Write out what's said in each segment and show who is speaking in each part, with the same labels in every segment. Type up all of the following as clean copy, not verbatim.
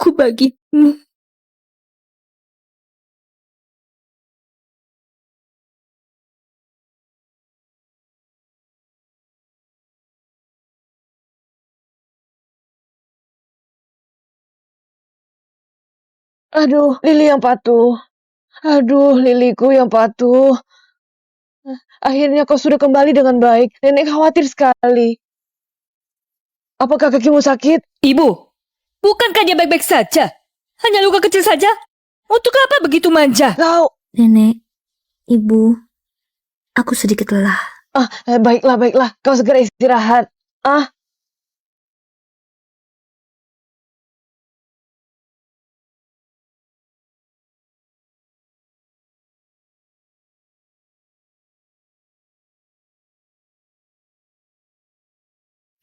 Speaker 1: aku bagimu.
Speaker 2: Aduh, Lili yang patuh. Aduh, Liliku yang patuh. Akhirnya kau sudah kembali dengan baik. Nenek khawatir sekali. Apakah kakimu sakit?
Speaker 1: Ibu, bukankah dia baik-baik saja? Hanya luka kecil saja? Untuk apa begitu manja?
Speaker 2: Kau...
Speaker 3: Nenek, Ibu, aku sedikit lelah.
Speaker 2: Baiklah. Kau segera istirahat.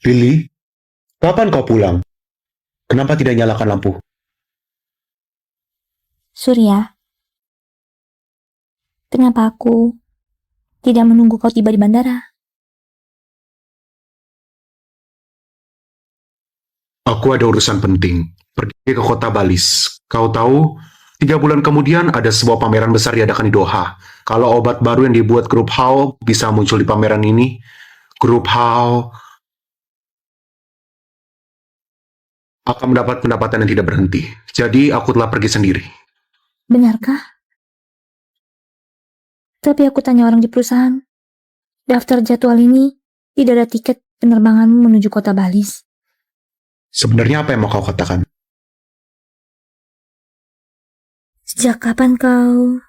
Speaker 4: Lili, kapan kau pulang? Kenapa tidak nyalakan lampu?
Speaker 3: Surya, kenapa aku tidak menunggu kau tiba di bandara?
Speaker 4: Aku ada urusan penting. Pergi ke kota Balis. Kau tahu, 3 bulan kemudian ada sebuah pameran besar diadakan di Doha. Kalau obat baru yang dibuat grup Hao bisa muncul di pameran ini, grup Hao akan mendapat pendapatan yang tidak berhenti. Jadi aku telah pergi sendiri.
Speaker 3: Benarkah? Tapi aku tanya orang di perusahaan. Daftar jadwal ini tidak ada tiket penerbanganmu menuju kota Balis.
Speaker 4: Sebenarnya apa yang mau kau katakan?
Speaker 3: Sejak kapan kau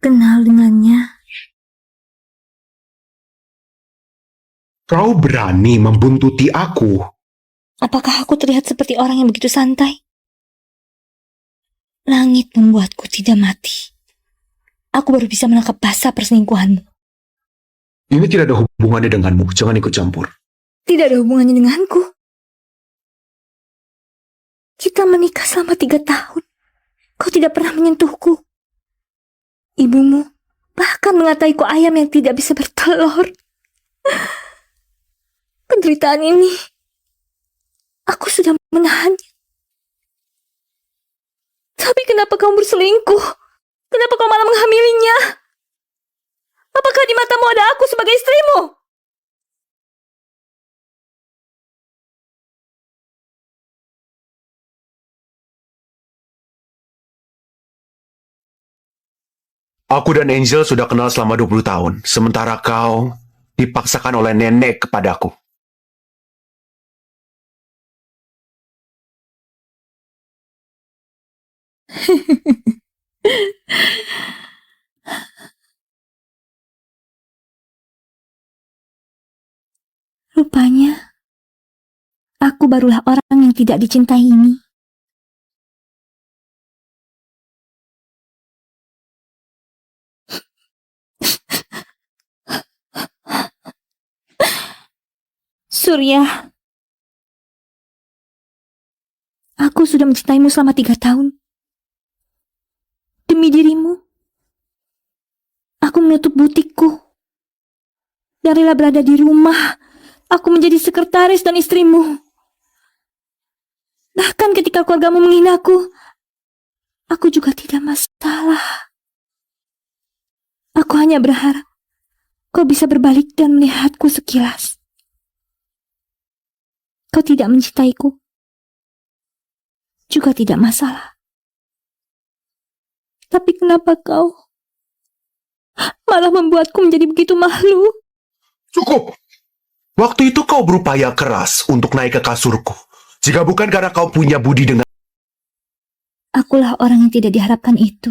Speaker 3: kenal dengannya?
Speaker 4: Kau berani membuntuti aku?
Speaker 3: Apakah aku terlihat seperti orang yang begitu santai? Langit membuatku tidak mati. Aku baru bisa menangkap basah perselingkuhanmu.
Speaker 4: Ini tidak ada hubungannya denganmu. Jangan ikut campur.
Speaker 3: Tidak ada hubungannya denganku. Kita menikah selama 3 tahun. Kau tidak pernah menyentuhku. Ibumu bahkan mengataiku ayam yang tidak bisa bertelur. Penderitaan ini, aku sudah menahannya. Tapi kenapa kamu berselingkuh? Kenapa kau malah menghamilinya? Apakah di matamu ada aku sebagai istrimu?
Speaker 4: Aku dan Angel sudah kenal selama 20 tahun, sementara kau dipaksakan oleh nenek kepadaku.
Speaker 3: Rupanya, aku barulah orang yang tidak dicintai ini. Surya, aku sudah mencintaimu selama 3 tahun. Demi dirimu, aku menutup butikku. Dan rela berada di rumah, aku menjadi sekretaris dan istrimu. Bahkan ketika keluargamu menghinaku, aku juga tidak masalah. Aku hanya berharap kau bisa berbalik dan melihatku sekilas. Kau tidak mencintaiku, juga tidak masalah. Tapi kenapa kau malah membuatku menjadi begitu malu?
Speaker 4: Cukup! Waktu itu kau berupaya keras untuk naik ke kasurku. Jika bukan karena kau punya budi dengan...
Speaker 3: Akulah orang yang tidak diharapkan itu.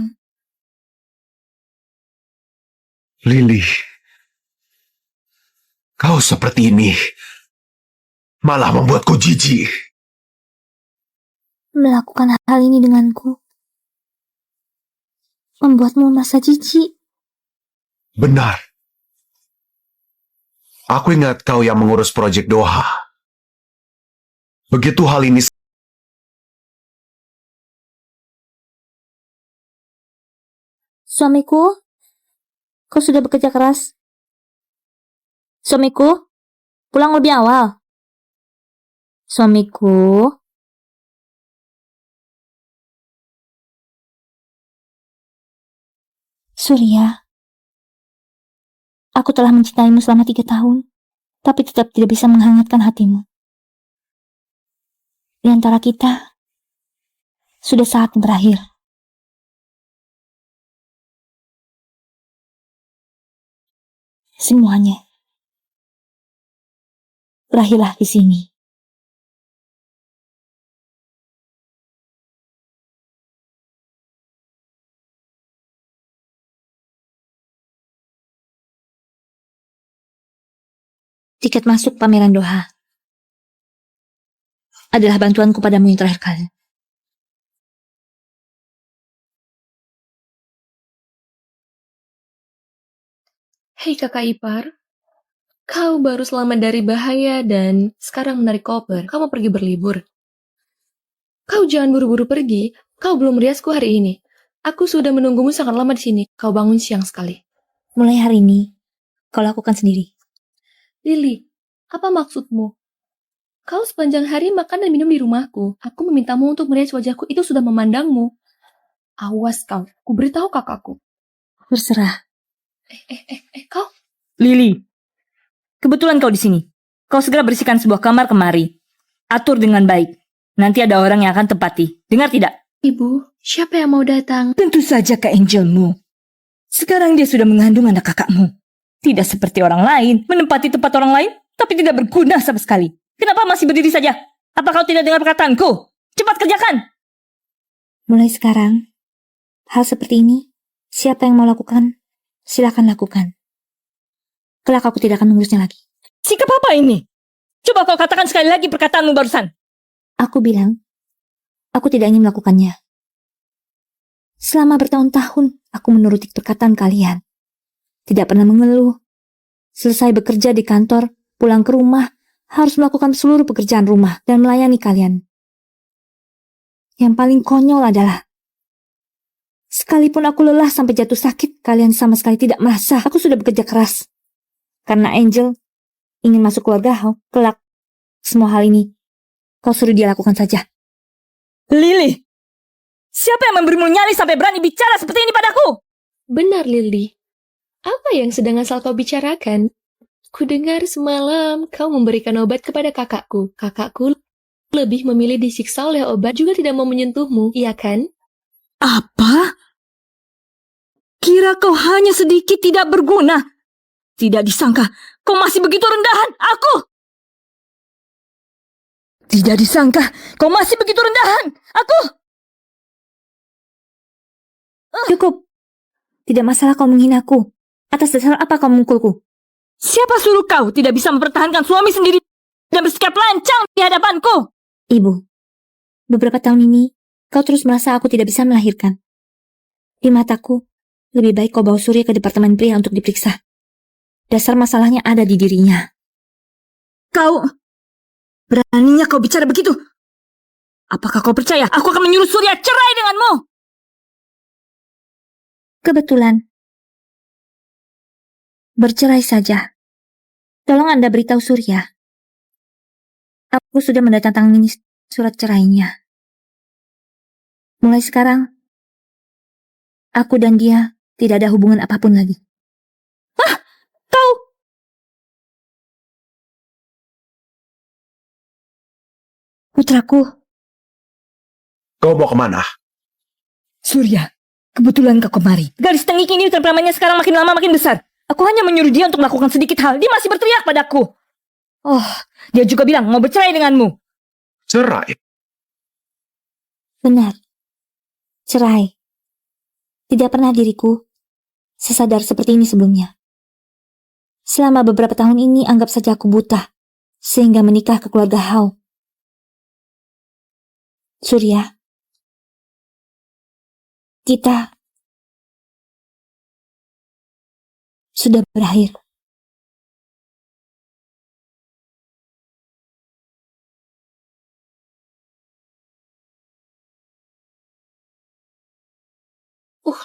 Speaker 4: Lili, kau seperti ini malah membuatku jijik.
Speaker 3: Melakukan hal ini denganku membuatmu merasa jijik.
Speaker 4: Benar. Aku ingat kau yang mengurus proyek Doha. Begitu hal ini...
Speaker 3: Suamiku, kau sudah bekerja keras. Suamiku, pulang lebih awal. Suamiku, Surya, aku telah mencintaimu selama 3 tahun, tapi tetap tidak bisa menghangatkan hatimu. Di antara kita, sudah saat berakhir. Semuanya berakhirlah di sini. Tiket masuk pameran Doha adalah bantuanku padamu yang terakhir kali.
Speaker 5: Hei kakak ipar, kau baru selamat dari bahaya dan sekarang menarik koper. Kau mau pergi berlibur. Kau jangan buru-buru pergi, kau belum meriasku hari ini. Aku sudah menunggumu sangat lama di sini. Kau bangun siang sekali.
Speaker 3: Mulai hari ini, kau lakukan sendiri.
Speaker 5: Lily, apa maksudmu? Kau sepanjang hari makan dan minum di rumahku. Aku memintamu untuk merias wajahku, itu sudah memandangmu. Awas kau, ku beritahu kakakku.
Speaker 3: Terserah.
Speaker 5: Kau?
Speaker 1: Lily, kebetulan kau di sini. Kau segera bersihkan sebuah kamar kemari. Atur dengan baik. Nanti ada orang yang akan tempati. Dengar tidak?
Speaker 5: Ibu, siapa yang mau datang?
Speaker 1: Tentu saja ke Angelmu. Sekarang dia sudah mengandung anak kakakmu. Tidak seperti orang lain, menempati tempat orang lain, tapi tidak berguna sama sekali. Kenapa masih berdiri saja? Apa kau tidak dengar perkataanku? Cepat kerjakan!
Speaker 3: Mulai sekarang, hal seperti ini, siapa yang mau lakukan, silakan lakukan. Kelak aku tidak akan mengurusnya lagi.
Speaker 1: Sikap apa ini? Coba kau katakan sekali lagi perkataanmu barusan.
Speaker 3: Aku bilang, aku tidak ingin melakukannya. Selama bertahun-tahun, aku menuruti perkataan kalian. Tidak pernah mengeluh. Selesai bekerja di kantor, pulang ke rumah, harus melakukan seluruh pekerjaan rumah dan melayani kalian. Yang paling konyol adalah, sekalipun aku lelah sampai jatuh sakit, kalian sama sekali tidak merasa aku sudah bekerja keras. Karena Angel ingin masuk keluarga kelak. Semua hal ini, kau suruh dia lakukan saja.
Speaker 1: Lily, siapa yang memberimu nyali sampai berani bicara seperti ini padaku?
Speaker 5: Benar, Lily. Apa yang sedang asal kau bicarakan? Kudengar semalam kau memberikan obat kepada kakakku. Kakakku lebih memilih disiksa oleh obat, juga tidak mau menyentuhmu, iya kan?
Speaker 1: Apa? Kira kau hanya sedikit tidak berguna? Tidak disangka kau masih begitu rendahan aku. Tidak disangka kau masih begitu rendahan aku.
Speaker 3: Cukup. Tidak masalah kau menghinaku. Atas dasar apa kau memukulku?
Speaker 1: Siapa suruh kau tidak bisa mempertahankan suami sendiri dan bersikap lancang di hadapanku?
Speaker 3: Ibu, beberapa tahun ini kau terus merasa aku tidak bisa melahirkan. Di mataku, lebih baik kau bawa Surya ke departemen pria untuk diperiksa. Dasar masalahnya ada di dirinya.
Speaker 1: Kau, beraninya kau bicara begitu? Apakah kau percaya aku akan menyuruh Surya cerai denganmu?
Speaker 3: Kebetulan. Bercerai saja. Tolong Anda beritahu Surya. Aku sudah mendatangani surat cerainya. Mulai sekarang, aku dan dia tidak ada hubungan apapun lagi.
Speaker 1: Kau,
Speaker 3: Putraku,
Speaker 4: Kau mau kemana?
Speaker 1: Surya, kebetulan kau kemari. Garis tengik ini temperamennya sekarang makin lama makin besar. Aku hanya menyuruh dia untuk melakukan sedikit hal. Dia masih berteriak padaku. Oh, dia juga bilang mau bercerai denganmu.
Speaker 4: Cerai.
Speaker 3: benar. Cerai. Tidak pernah diriku sesadar seperti ini sebelumnya. Selama beberapa tahun ini anggap saja aku buta, sehingga menikah ke keluarga Hao. Surya, kita sudah berakhir.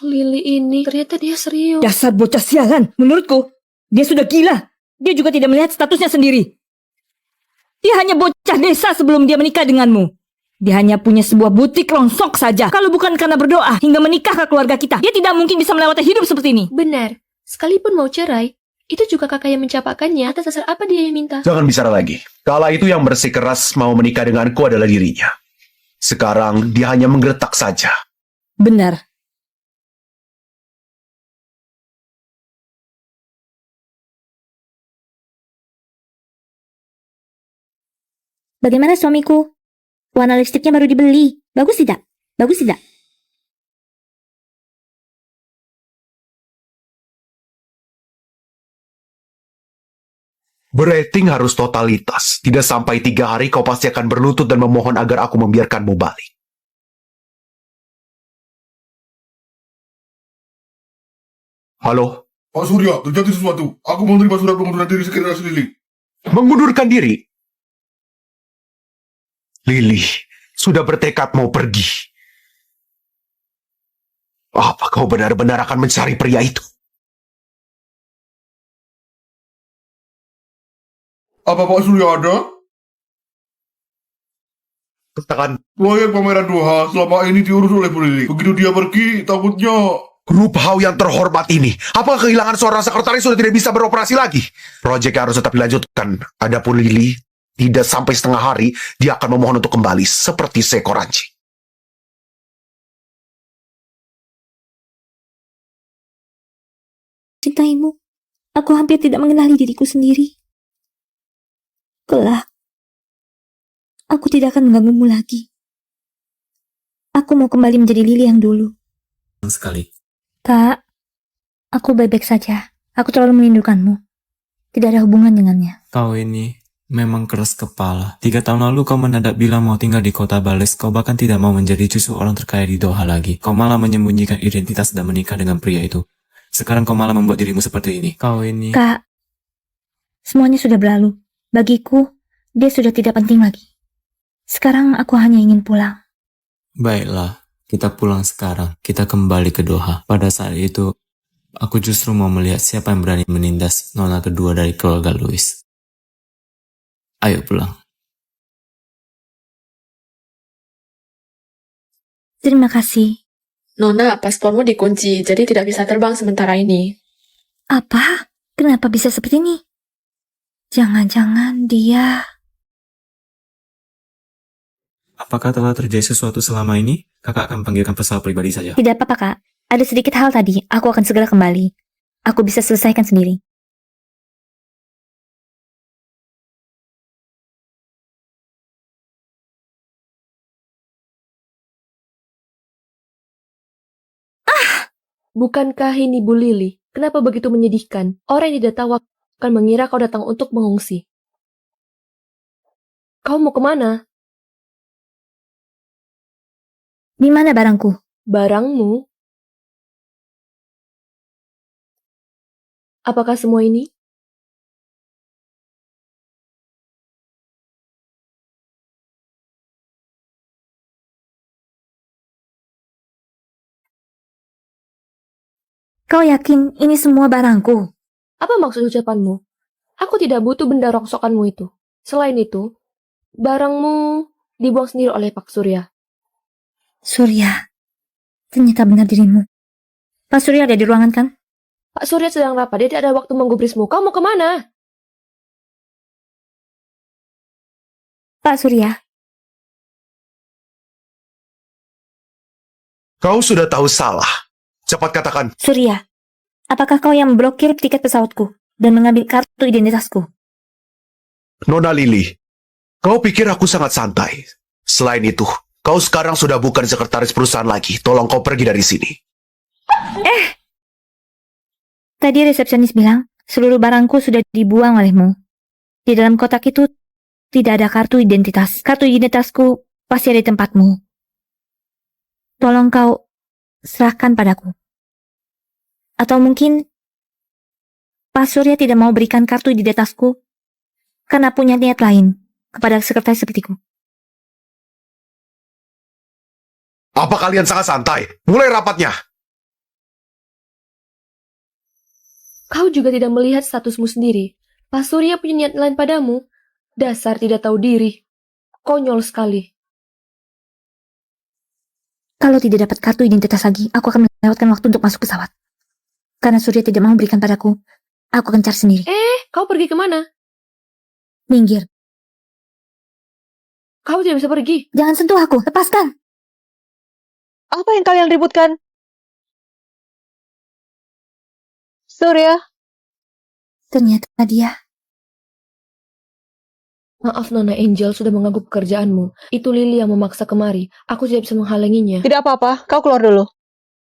Speaker 5: Lily ini ternyata dia serius.
Speaker 1: Dasar bocah sialan, menurutku. Dia sudah gila. Dia juga tidak melihat statusnya sendiri. Dia hanya bocah desa sebelum dia menikah denganmu. Dia hanya punya sebuah butik rongsok saja. Kalau bukan karena berdoa hingga menikah ke keluarga kita, dia tidak mungkin bisa melewati hidup seperti ini.
Speaker 5: Benar. Sekalipun mau cerai, itu juga kakak yang mencapaikannya. Atas dasar apa dia yang minta?
Speaker 4: Jangan bicara lagi. Kala itu yang bersikeras mau menikah denganku adalah dirinya. Sekarang dia hanya menggeletak saja.
Speaker 1: Benar.
Speaker 3: Bagaimana suamiku? Warna lipstiknya baru dibeli. Bagus tidak? Bagus tidak?
Speaker 4: Berating harus totalitas. Tidak sampai 3 hari kau pasti akan berlutut dan memohon agar aku membiarkanmu balik. Halo?
Speaker 6: Pak Surya, terjadi sesuatu. Aku menerima surat pengunduran diri sekretariat Lili.
Speaker 4: Mengundurkan diri? Lili, sudah bertekad mau pergi. Apa kau benar-benar akan mencari pria itu?
Speaker 6: Apa Pak Surya ada?
Speaker 4: Katakan,
Speaker 6: Proyek pameran Doha selama ini diurus oleh Bu Lili. Begitu dia pergi, takutnya...
Speaker 4: grup Hao yang terhormat ini, apakah kehilangan seorang sekretaris sudah tidak bisa beroperasi lagi? Proyek harus tetap dilanjutkan. Adapun Lili, tidak sampai setengah hari, dia akan memohon untuk kembali seperti seekor anjing.
Speaker 3: Cintaimu, aku hampir tidak mengenali diriku sendiri. Kelak, aku tidak akan mengganggumu lagi. Aku mau kembali menjadi Lili yang dulu.
Speaker 7: Sekali.
Speaker 3: Kak, aku baik-baik saja. Aku terlalu merindukanmu. Tidak ada hubungan dengannya.
Speaker 7: Kau ini memang keras kepala. 3 tahun lalu kau mendadak bilang mau tinggal di kota Bales. Kau bahkan tidak mau menjadi cucu orang terkaya di Doha lagi. Kau malah menyembunyikan identitas dan menikah dengan pria itu. Sekarang kau malah membuat dirimu seperti ini. Kau ini...
Speaker 3: Kak, semuanya sudah berlalu. Bagiku, dia sudah tidak penting lagi. Sekarang aku hanya ingin pulang.
Speaker 7: Baiklah, kita pulang sekarang. Kita kembali ke Doha. Pada saat itu, aku justru mau melihat siapa yang berani menindas nona kedua dari keluarga Louis. Ayo pulang.
Speaker 3: Terima kasih.
Speaker 8: Nona, paspormu dikunci, jadi tidak bisa terbang sementara ini.
Speaker 3: Apa? Kenapa bisa seperti ini? Jangan-jangan dia...
Speaker 7: Apakah telah terjadi sesuatu selama ini? Kakak akan panggilkan pesawat pribadi saja.
Speaker 3: Tidak apa-apa, Kak. Ada sedikit hal tadi. Aku akan segera kembali. Aku bisa selesaikan sendiri.
Speaker 5: Bukankah ini Bu Lili? Kenapa begitu menyedihkan? Orang yang tidak tahu akan mengira kau datang untuk mengungsi. Kau mau kemana?
Speaker 3: Di mana barangku?
Speaker 5: Barangmu? Apakah semua ini?
Speaker 3: Kau yakin ini semua barangku?
Speaker 5: Apa maksud ucapanmu? Aku tidak butuh benda rongsokanmu itu. Selain itu, barangmu dibuang sendiri oleh Pak Surya.
Speaker 3: Surya, ternyata benar dirimu. Pak Surya ada di ruangan kan?
Speaker 5: Pak Surya sedang rapat, dia tidak ada waktu menggubrismu. Kau mau kemana?
Speaker 3: Pak Surya,
Speaker 4: Kau sudah tahu salah. Cepat katakan.
Speaker 3: Surya, apakah kau yang memblokir tiket pesawatku dan mengambil kartu identitasku?
Speaker 4: Nona Lili, kau pikir aku sangat santai. Selain itu, kau sekarang sudah bukan sekretaris perusahaan lagi. Tolong kau pergi dari sini.
Speaker 3: Tadi resepsionis bilang seluruh barangku sudah dibuang olehmu. Di dalam kotak itu tidak ada kartu identitas. Kartu identitasku pasti ada di tempatmu. Tolong kau serahkan padaku. Atau mungkin Pak Surya tidak mau berikan kartu identitasku karena punya niat lain kepada sekretaris sepertiku.
Speaker 4: Apa kalian sangat santai? Mulai rapatnya.
Speaker 5: Kau juga tidak melihat statusmu sendiri. Pak Surya punya niat lain padamu. Dasar tidak tahu diri. Konyol sekali.
Speaker 3: Kalau tidak dapat kartu identitas lagi, aku akan melewatkan waktu untuk masuk pesawat. Karena Surya tidak mau berikan padaku, aku akan cari sendiri.
Speaker 5: Kau pergi kemana?
Speaker 3: Minggir,
Speaker 5: Kau tidak bisa pergi.
Speaker 3: jangan sentuh aku, lepaskan.
Speaker 2: Apa yang kalian ributkan? Surya,
Speaker 3: Ternyata dia.
Speaker 5: Maaf Nona Angel sudah mengganggu pekerjaanmu. Itu Lily yang memaksa kemari. Aku tidak bisa menghalanginya.
Speaker 2: tidak apa-apa, kau keluar dulu.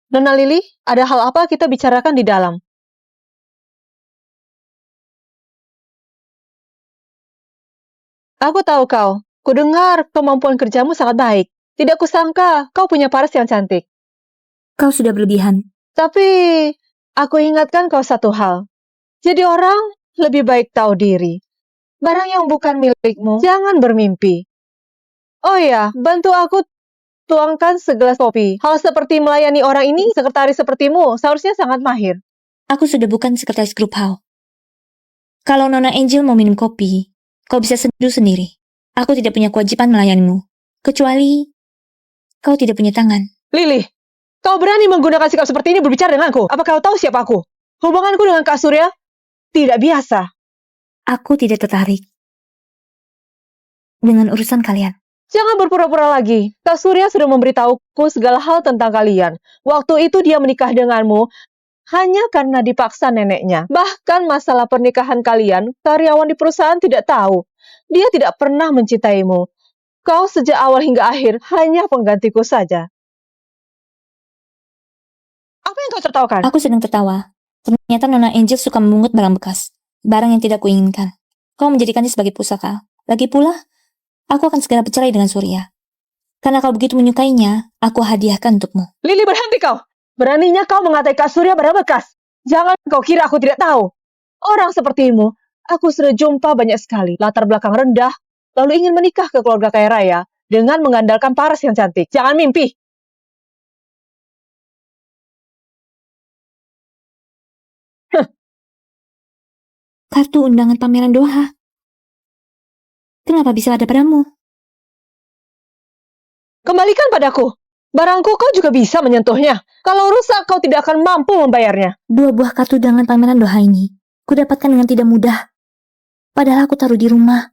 Speaker 2: Nona Lily, ada hal apa kita bicarakan di dalam? Aku tahu kau. Kudengar kemampuan kerjamu sangat baik. Tidak kusangka kau punya paras yang cantik.
Speaker 3: Kau sudah berlebihan.
Speaker 2: Tapi, aku ingatkan kau satu hal. Jadi orang lebih baik tahu diri. Barang yang bukan milikmu, jangan bermimpi. Oh ya, bantu aku tuangkan segelas kopi. Hal seperti melayani orang ini, sekretaris sepertimu, seharusnya sangat mahir.
Speaker 3: Aku sudah bukan sekretaris grup How. Kalau Nona Angel mau minum kopi, kau bisa seduh sendiri. Aku tidak punya kewajiban melayanimu. Kecuali kau tidak punya tangan.
Speaker 2: Lily, kau berani menggunakan sikap seperti ini berbicara denganku? Apa kau tahu siapa aku? Hubunganku dengan Kak Surya tidak biasa.
Speaker 3: Aku tidak tertarik dengan urusan kalian.
Speaker 2: Jangan berpura-pura lagi. Kak Surya sudah memberitahuku segala hal tentang kalian. Waktu itu dia menikah denganmu hanya karena dipaksa neneknya. Bahkan masalah pernikahan kalian, karyawan di perusahaan tidak tahu. Dia tidak pernah mencintaimu. Kau sejak awal hingga akhir hanya penggantiku saja. Apa yang kau tertawakan?
Speaker 3: Aku sedang tertawa. Ternyata Nona Angel suka memungut barang bekas. Barang yang tidak kuinginkan. Kau menjadikannya sebagai pusaka. Lagi pula, aku akan segera bercerai dengan Surya. Karena kau begitu menyukainya, aku hadiahkan untukmu.
Speaker 2: Lily, berhenti kau. Beraninya kau mengatai Kak Surya barang bekas. Jangan kau kira aku tidak tahu. Orang sepertimu, aku sudah jumpa banyak sekali. Latar belakang rendah, lalu ingin menikah ke keluarga kaya raya dengan mengandalkan paras yang cantik. Jangan mimpi.
Speaker 3: Kartu undangan pameran Doha. Kenapa bisa ada padamu?
Speaker 2: Kembalikan padaku. Barangku kau juga bisa menyentuhnya. Kalau rusak, kau tidak akan mampu membayarnya.
Speaker 3: 2 buah kartu undangan pameran Doha ini, kudapatkan dengan tidak mudah. Padahal aku taruh di rumah.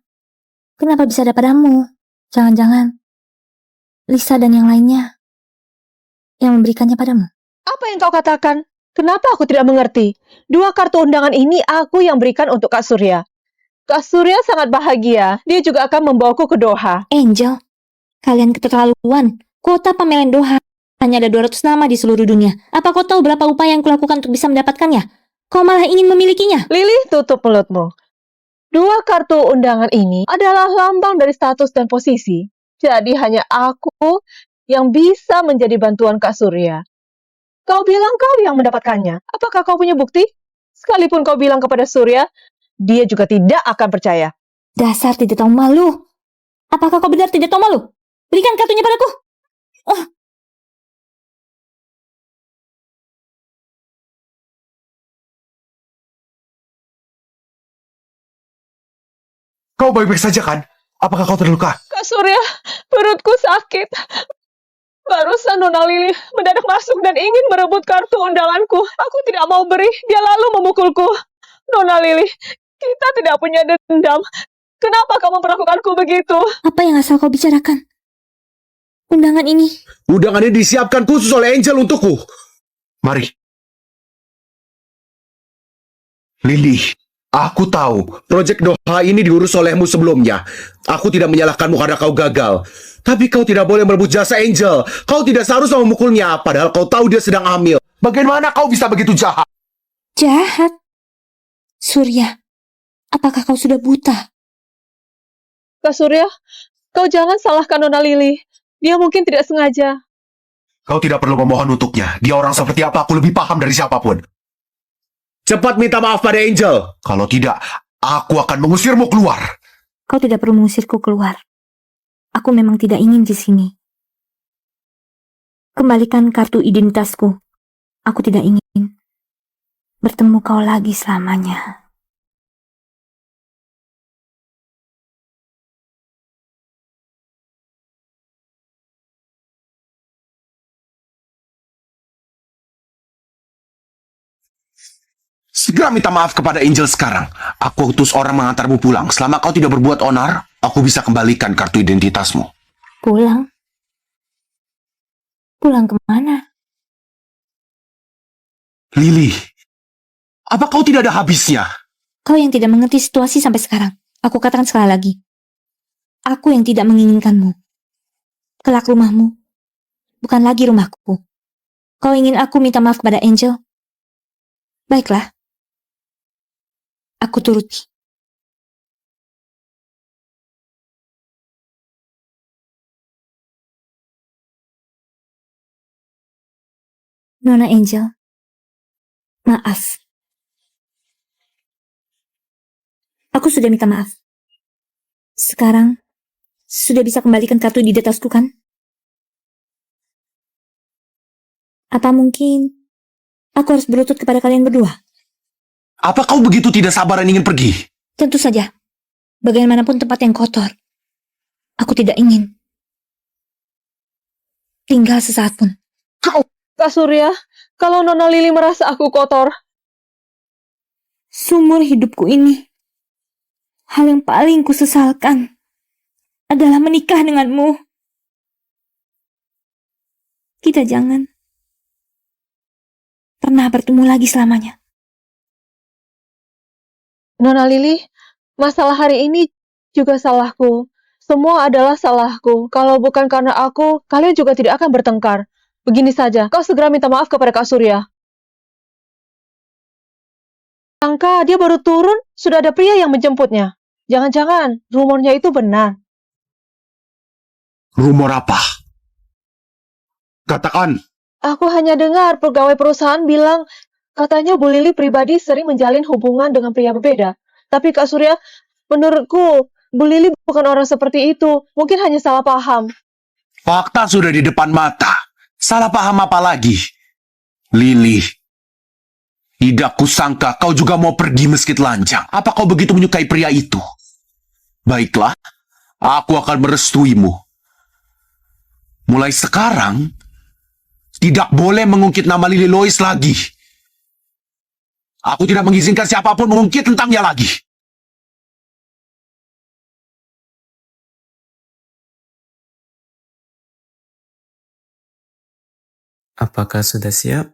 Speaker 3: Kenapa bisa ada padamu? Jangan-jangan Lisa dan yang lainnya yang memberikannya padamu.
Speaker 2: Apa yang kau katakan? Kenapa aku tidak mengerti? 2 kartu undangan ini aku yang berikan untuk Kak Surya. Kak Surya sangat bahagia. Dia juga akan membawaku ke Doha.
Speaker 3: Angel, kalian keterlaluan. Kuota pameran Doha hanya ada 200 nama di seluruh dunia. Apa kau tahu berapa upaya yang kulakukan untuk bisa mendapatkannya? Kau malah ingin memilikinya.
Speaker 2: Lily, tutup mulutmu. 2 kartu undangan ini adalah lambang dari status dan posisi. Jadi hanya aku yang bisa menjadi bantuan Kak Surya. Kau bilang kau yang mendapatkannya. Apakah kau punya bukti? Sekalipun kau bilang kepada Surya, dia juga tidak akan percaya.
Speaker 3: Dasar tidak tahu malu. Apakah kau benar tidak tahu malu? Berikan kartunya padaku.
Speaker 4: Kau baik-baik saja kan? Apakah kau terluka?
Speaker 2: Kak Surya, perutku sakit. Barusan Nona Lily mendadak masuk dan ingin merebut kartu undanganku. Aku tidak mau beri, dia lalu memukulku. Nona Lily, kita tidak punya dendam. Kenapa kau memperlakukanku begitu?
Speaker 3: Apa yang asal kau bicarakan? Undangan ini.
Speaker 4: Undangan ini disiapkan khusus oleh Angel untukku. Mari. Lily, aku tahu proyek Doha ini diurus olehmu sebelumnya. Aku tidak menyalahkanmu karena kau gagal. Tapi kau tidak boleh merebut jasa Angel. Kau tidak seharusnya memukulnya, padahal kau tahu dia sedang hamil. Bagaimana kau bisa begitu jahat?
Speaker 3: Jahat. Surya, apakah kau sudah buta?
Speaker 2: Kak Surya, kau jangan salahkan Nona Lily. Dia mungkin tidak sengaja.
Speaker 4: Kau tidak perlu memohon untuknya. Dia orang seperti apa, aku lebih paham dari siapapun. Cepat minta maaf pada Angel. Kalau tidak, aku akan mengusirmu keluar.
Speaker 3: Kau tidak perlu mengusirku keluar. Aku memang tidak ingin di sini. Kembalikan kartu identitasku. Aku tidak ingin bertemu kau lagi selamanya.
Speaker 4: Segera minta maaf kepada Angel sekarang. Aku utus orang mengantarmu pulang. Selama kau tidak berbuat onar, aku bisa kembalikan kartu identitasmu.
Speaker 3: Pulang? Pulang kemana?
Speaker 4: Lily, apa kau tidak ada habisnya?
Speaker 3: Kau yang tidak mengerti situasi sampai sekarang. Aku katakan sekali lagi. Aku yang tidak menginginkanmu. Kelak rumahmu bukan lagi rumahku. Kau ingin aku minta maaf kepada Angel? Baiklah. Aku turuti. Nona Angel, maaf. Aku sudah minta maaf. Sekarang, sudah bisa kembalikan kartu identitasku kan? Apa mungkin aku harus berlutut kepada kalian berdua?
Speaker 4: Apa kau begitu tidak sabar dan ingin pergi?
Speaker 3: Tentu saja. Bagaimanapun tempat yang kotor. Aku tidak ingin tinggal sesaat pun.
Speaker 2: Kak Surya, kalau Nona Lili merasa aku kotor,
Speaker 3: Seumur hidupku ini, hal yang paling kusesalkan adalah menikah denganmu. Kita jangan pernah bertemu lagi selamanya.
Speaker 2: Nona Lili, masalah hari ini juga salahku. Semua adalah salahku. Kalau bukan karena aku, kalian juga tidak akan bertengkar. Begini saja, kau segera minta maaf kepada Kak Surya. Sangka dia baru turun, sudah ada pria yang menjemputnya. Jangan-jangan rumornya itu benar.
Speaker 4: Rumor apa? Katakan.
Speaker 2: Aku hanya dengar pegawai perusahaan bilang katanya Bu Lili pribadi sering menjalin hubungan dengan pria berbeda. Tapi Kak Surya, menurutku Bu Lili bukan orang seperti itu. Mungkin hanya salah paham.
Speaker 4: Fakta sudah di depan mata. Salah paham apa lagi? Lily, tidak kusangka kau juga mau pergi meski telanjang. Apa kau begitu menyukai pria itu? Baiklah, aku akan merestuimu. Mulai sekarang, tidak boleh mengungkit nama Lily Lois lagi. Aku tidak mengizinkan siapapun mengungkit tentangnya lagi.
Speaker 7: Apakah sudah siap?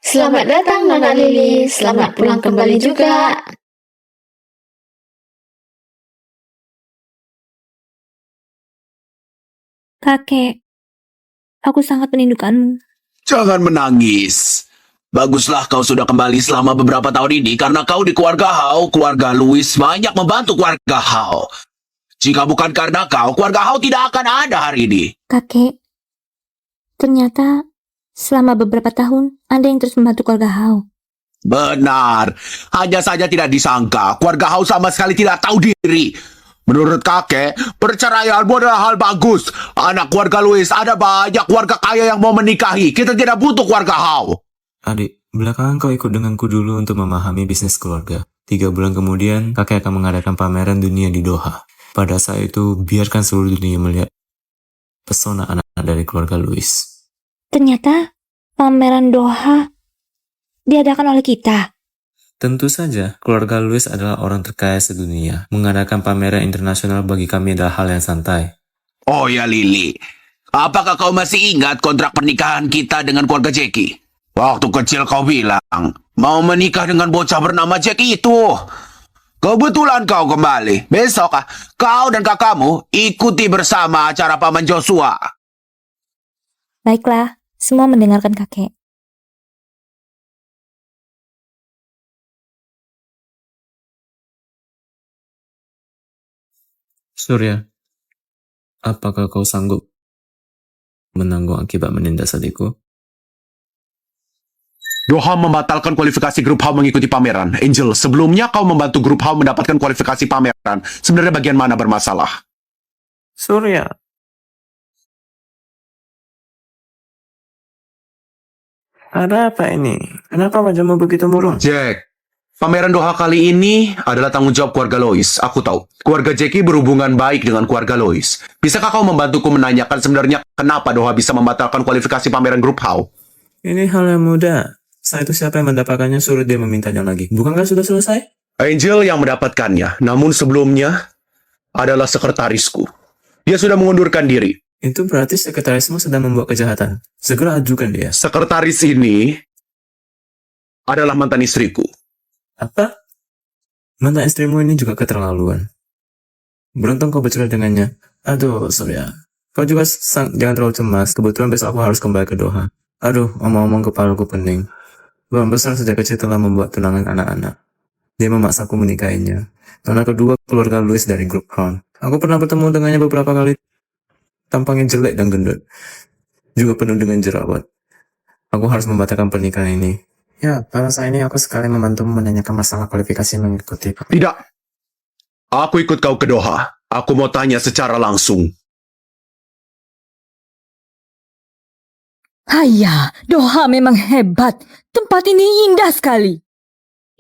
Speaker 8: Selamat datang Nona Lili, selamat pulang kembali juga.
Speaker 3: Kakek, aku sangat merindukanmu.
Speaker 9: Jangan menangis. Baguslah kau sudah kembali selama beberapa tahun ini karena kau di keluarga Hao, keluarga Louis banyak membantu keluarga Hao. Jika bukan karena kau, keluarga Hao tidak akan ada hari ini.
Speaker 3: Kakek, ternyata selama beberapa tahun Anda yang terus membantu keluarga Hao.
Speaker 9: Benar. Hanya saja tidak disangka, keluarga Hao sama sekali tidak tahu diri. Menurut kakek, perceraianmu adalah hal bagus. Anak keluarga Louis ada banyak keluarga kaya yang mau menikahi. Kita tidak butuh keluarga Hao.
Speaker 7: Adik, belakangan kau ikut denganku dulu untuk memahami bisnis keluarga. 3 bulan kemudian, kakek akan mengadakan pameran dunia di Doha. Pada saat itu, biarkan seluruh dunia melihat pesona anak-anak dari keluarga Louis.
Speaker 3: Ternyata pameran Doha diadakan oleh kita.
Speaker 7: Tentu saja, keluarga Louis adalah orang terkaya sedunia. Mengadakan pameran internasional bagi kami adalah hal yang santai.
Speaker 9: Oh ya Lily, apakah kau masih ingat kontrak pernikahan kita dengan keluarga Jackie? Waktu kecil kau bilang mau menikah dengan bocah bernama Jackie itu. Kebetulan kau kembali. Besok kau dan kakakmu ikuti bersama acara Paman Joshua.
Speaker 3: Baiklah, semua mendengarkan kakek.
Speaker 7: Surya, apakah kau sanggup menanggung akibat menindas adikku?
Speaker 4: Doha membatalkan kualifikasi grup Hao mengikuti pameran. Angel, sebelumnya kau membantu grup Hao mendapatkan kualifikasi pameran. Sebenarnya bagian mana bermasalah?
Speaker 7: Surya. Ada apa ini? Kenapa wajahmu begitu murung?
Speaker 4: Jack, pameran Doha kali ini adalah tanggung jawab keluarga Lois. Aku tahu, keluarga Jackie berhubungan baik dengan keluarga Lois. Bisakah kau membantuku menanyakan sebenarnya kenapa Doha bisa membatalkan kualifikasi pameran grup Hao?
Speaker 7: Ini hal yang mudah. Setelah itu siapa yang mendapatkannya suruh dia memintanya lagi. Bukankah sudah selesai?
Speaker 4: Angel yang mendapatkannya, namun sebelumnya adalah sekretarisku. Dia sudah mengundurkan diri.
Speaker 7: Itu berarti sekretarismu sedang membuat kejahatan. Segera ajukan dia.
Speaker 4: Sekretaris ini adalah mantan istriku.
Speaker 7: Apa? Mantan istrimu ini juga keterlaluan. Beruntung kau bercerai dengannya. Aduh, Surya. Kau juga jangan terlalu cemas. Kebetulan besok aku harus kembali ke Doha. Aduh, omong-omong kepalaku pening. Bang besar sejak kecil telah membuat tunangan anak-anak. Dia memaksaku menikahinya. Karena kedua keluarga Louis dari grup Crown. Aku pernah bertemu dengannya beberapa kali. Tampangnya jelek dan gendut. Juga penuh dengan jerawat. Aku harus membatalkan pernikahan ini. Ya, pada saat ini aku sekali membantu menanyakan masalah kualifikasi mengikuti.
Speaker 4: Tidak. Aku ikut kau ke Doha. Aku mau tanya secara langsung.
Speaker 1: Haya, Doha memang hebat. Tempat ini indah sekali.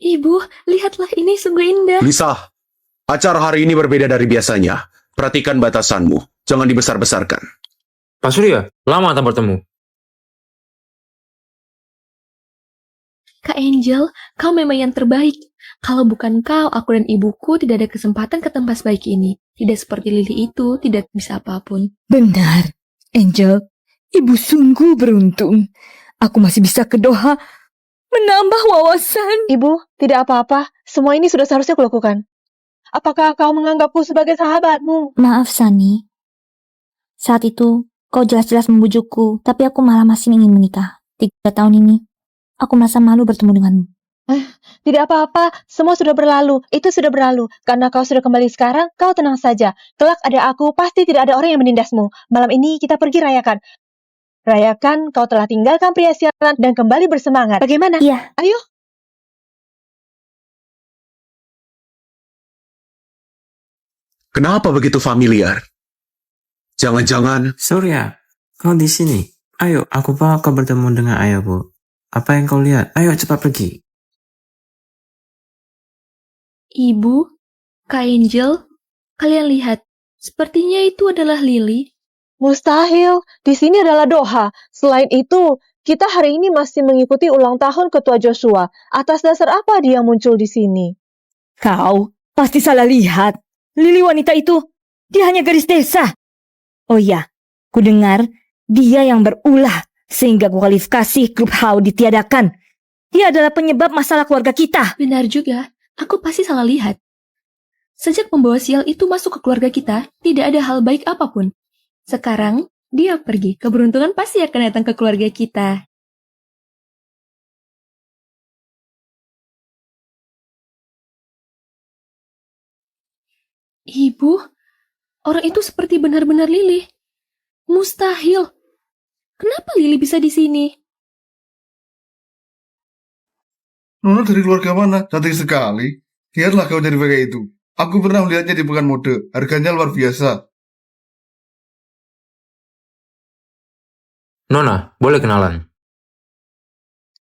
Speaker 5: Ibu, lihatlah ini sungguh indah.
Speaker 4: Lisa, acara hari ini berbeda dari biasanya. Perhatikan batasanmu. Jangan dibesar-besarkan.
Speaker 10: Pak Surya, lama tak bertemu.
Speaker 5: Kak Angel, kau memang yang terbaik. Kalau bukan kau, aku dan ibuku tidak ada kesempatan ke tempat sebaik ini. Tidak seperti Lily itu, tidak bisa apapun.
Speaker 1: Benar, Angel. Ibu sungguh beruntung. Aku masih bisa ke Doha menambah wawasan.
Speaker 2: Ibu, tidak apa-apa. Semua ini sudah seharusnya kulakukan. Apakah kau menganggapku sebagai sahabatmu?
Speaker 3: Maaf, Sani. Saat itu, kau jelas-jelas membujukku, tapi aku malah masih ingin menikah. 3 tahun ini, aku merasa malu bertemu denganmu.
Speaker 2: Tidak apa-apa, semua sudah berlalu. Itu sudah berlalu. Karena kau sudah kembali sekarang, kau tenang saja. Kelak ada aku, pasti tidak ada orang yang menindasmu. Malam ini kita pergi rayakan. Rayakan kau telah tinggalkan pria sialan dan kembali bersemangat. Bagaimana?
Speaker 3: Iya.
Speaker 2: Ayo.
Speaker 4: Kenapa begitu familiar? Jangan-jangan
Speaker 7: Surya, kau di sini. Ayo, aku bawa kau bertemu dengan ayahku. Apa yang kau lihat? Ayo cepat pergi.
Speaker 5: Ibu, Kak Angel, kalian lihat. Sepertinya itu adalah Lily.
Speaker 2: Mustahil. Di sini adalah Doha. Selain itu, kita hari ini masih mengikuti ulang tahun Ketua Joshua. Atas dasar apa dia muncul di sini?
Speaker 1: Kau pasti salah lihat. Lily wanita itu, dia hanya gadis desa. Oh iya, ku dengar dia yang berulah sehingga kualifikasi grup How ditiadakan. Dia adalah penyebab masalah keluarga kita.
Speaker 5: Benar juga, aku pasti salah lihat. Sejak pembawa sial itu masuk ke keluarga kita, tidak ada hal baik apapun. Sekarang, dia pergi. Keberuntungan pasti akan datang ke keluarga kita. Ibu, orang itu seperti benar-benar Lily. Mustahil. Kenapa Lily bisa di sini?
Speaker 6: Nona dari keluarga mana? Cantik sekali. Lihatlah kau jadi pakai itu. Aku pernah melihatnya di Pekan Mode. Harganya luar biasa.
Speaker 10: Nona, boleh kenalan?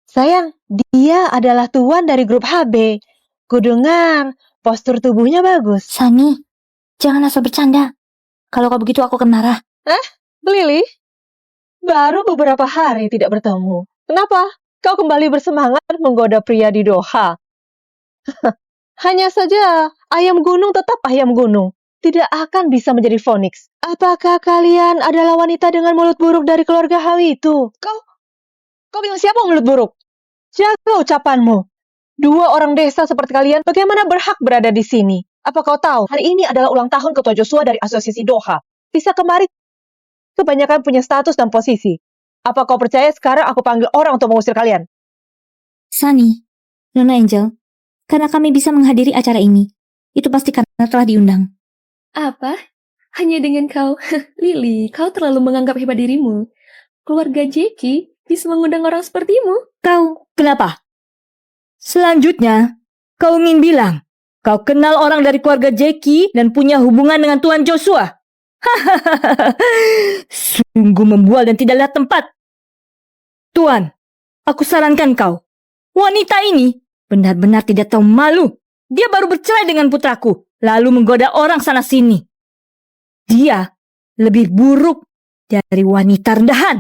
Speaker 2: Sayang, dia adalah tuan dari grup HB. Kudengar, postur tubuhnya bagus.
Speaker 3: Sani, jangan asal bercanda. Kalau kau begitu aku akan marah.
Speaker 2: Lily, baru beberapa hari tidak bertemu. Kenapa? Kau kembali bersemangat menggoda pria di Doha. Hanya saja, ayam gunung tetap ayam gunung. Tidak akan bisa menjadi Phoenix. Apakah kalian adalah wanita dengan mulut buruk dari keluarga Hawi itu? Kau bilang siapa mulut buruk? Jaga ucapanmu. 2 orang desa seperti kalian, bagaimana berhak berada di sini? Apa kau tahu, hari ini adalah ulang tahun Ketua Joshua dari Asosiasi Doha. Bisa kemari, kebanyakan punya status dan posisi. Apa kau percaya sekarang aku panggil orang untuk mengusir kalian?
Speaker 3: Sani, Nona Angel, karena kami bisa menghadiri acara ini, itu pasti karena telah diundang.
Speaker 5: Apa? Hanya dengan kau? Lily, kau terlalu menganggap hebat dirimu. Keluarga Jackie bisa mengundang orang sepertimu.
Speaker 1: Kau, kenapa? Selanjutnya, kau ingin bilang, kau kenal orang dari keluarga Jackie dan punya hubungan dengan Tuan Joshua? Sungguh membual dan tidak lihat tempat. Tuan, aku sarankan kau. Wanita ini benar-benar tidak tahu malu. Dia baru bercerai dengan putraku, lalu menggoda orang sana-sini. Dia lebih buruk dari wanita rendahan.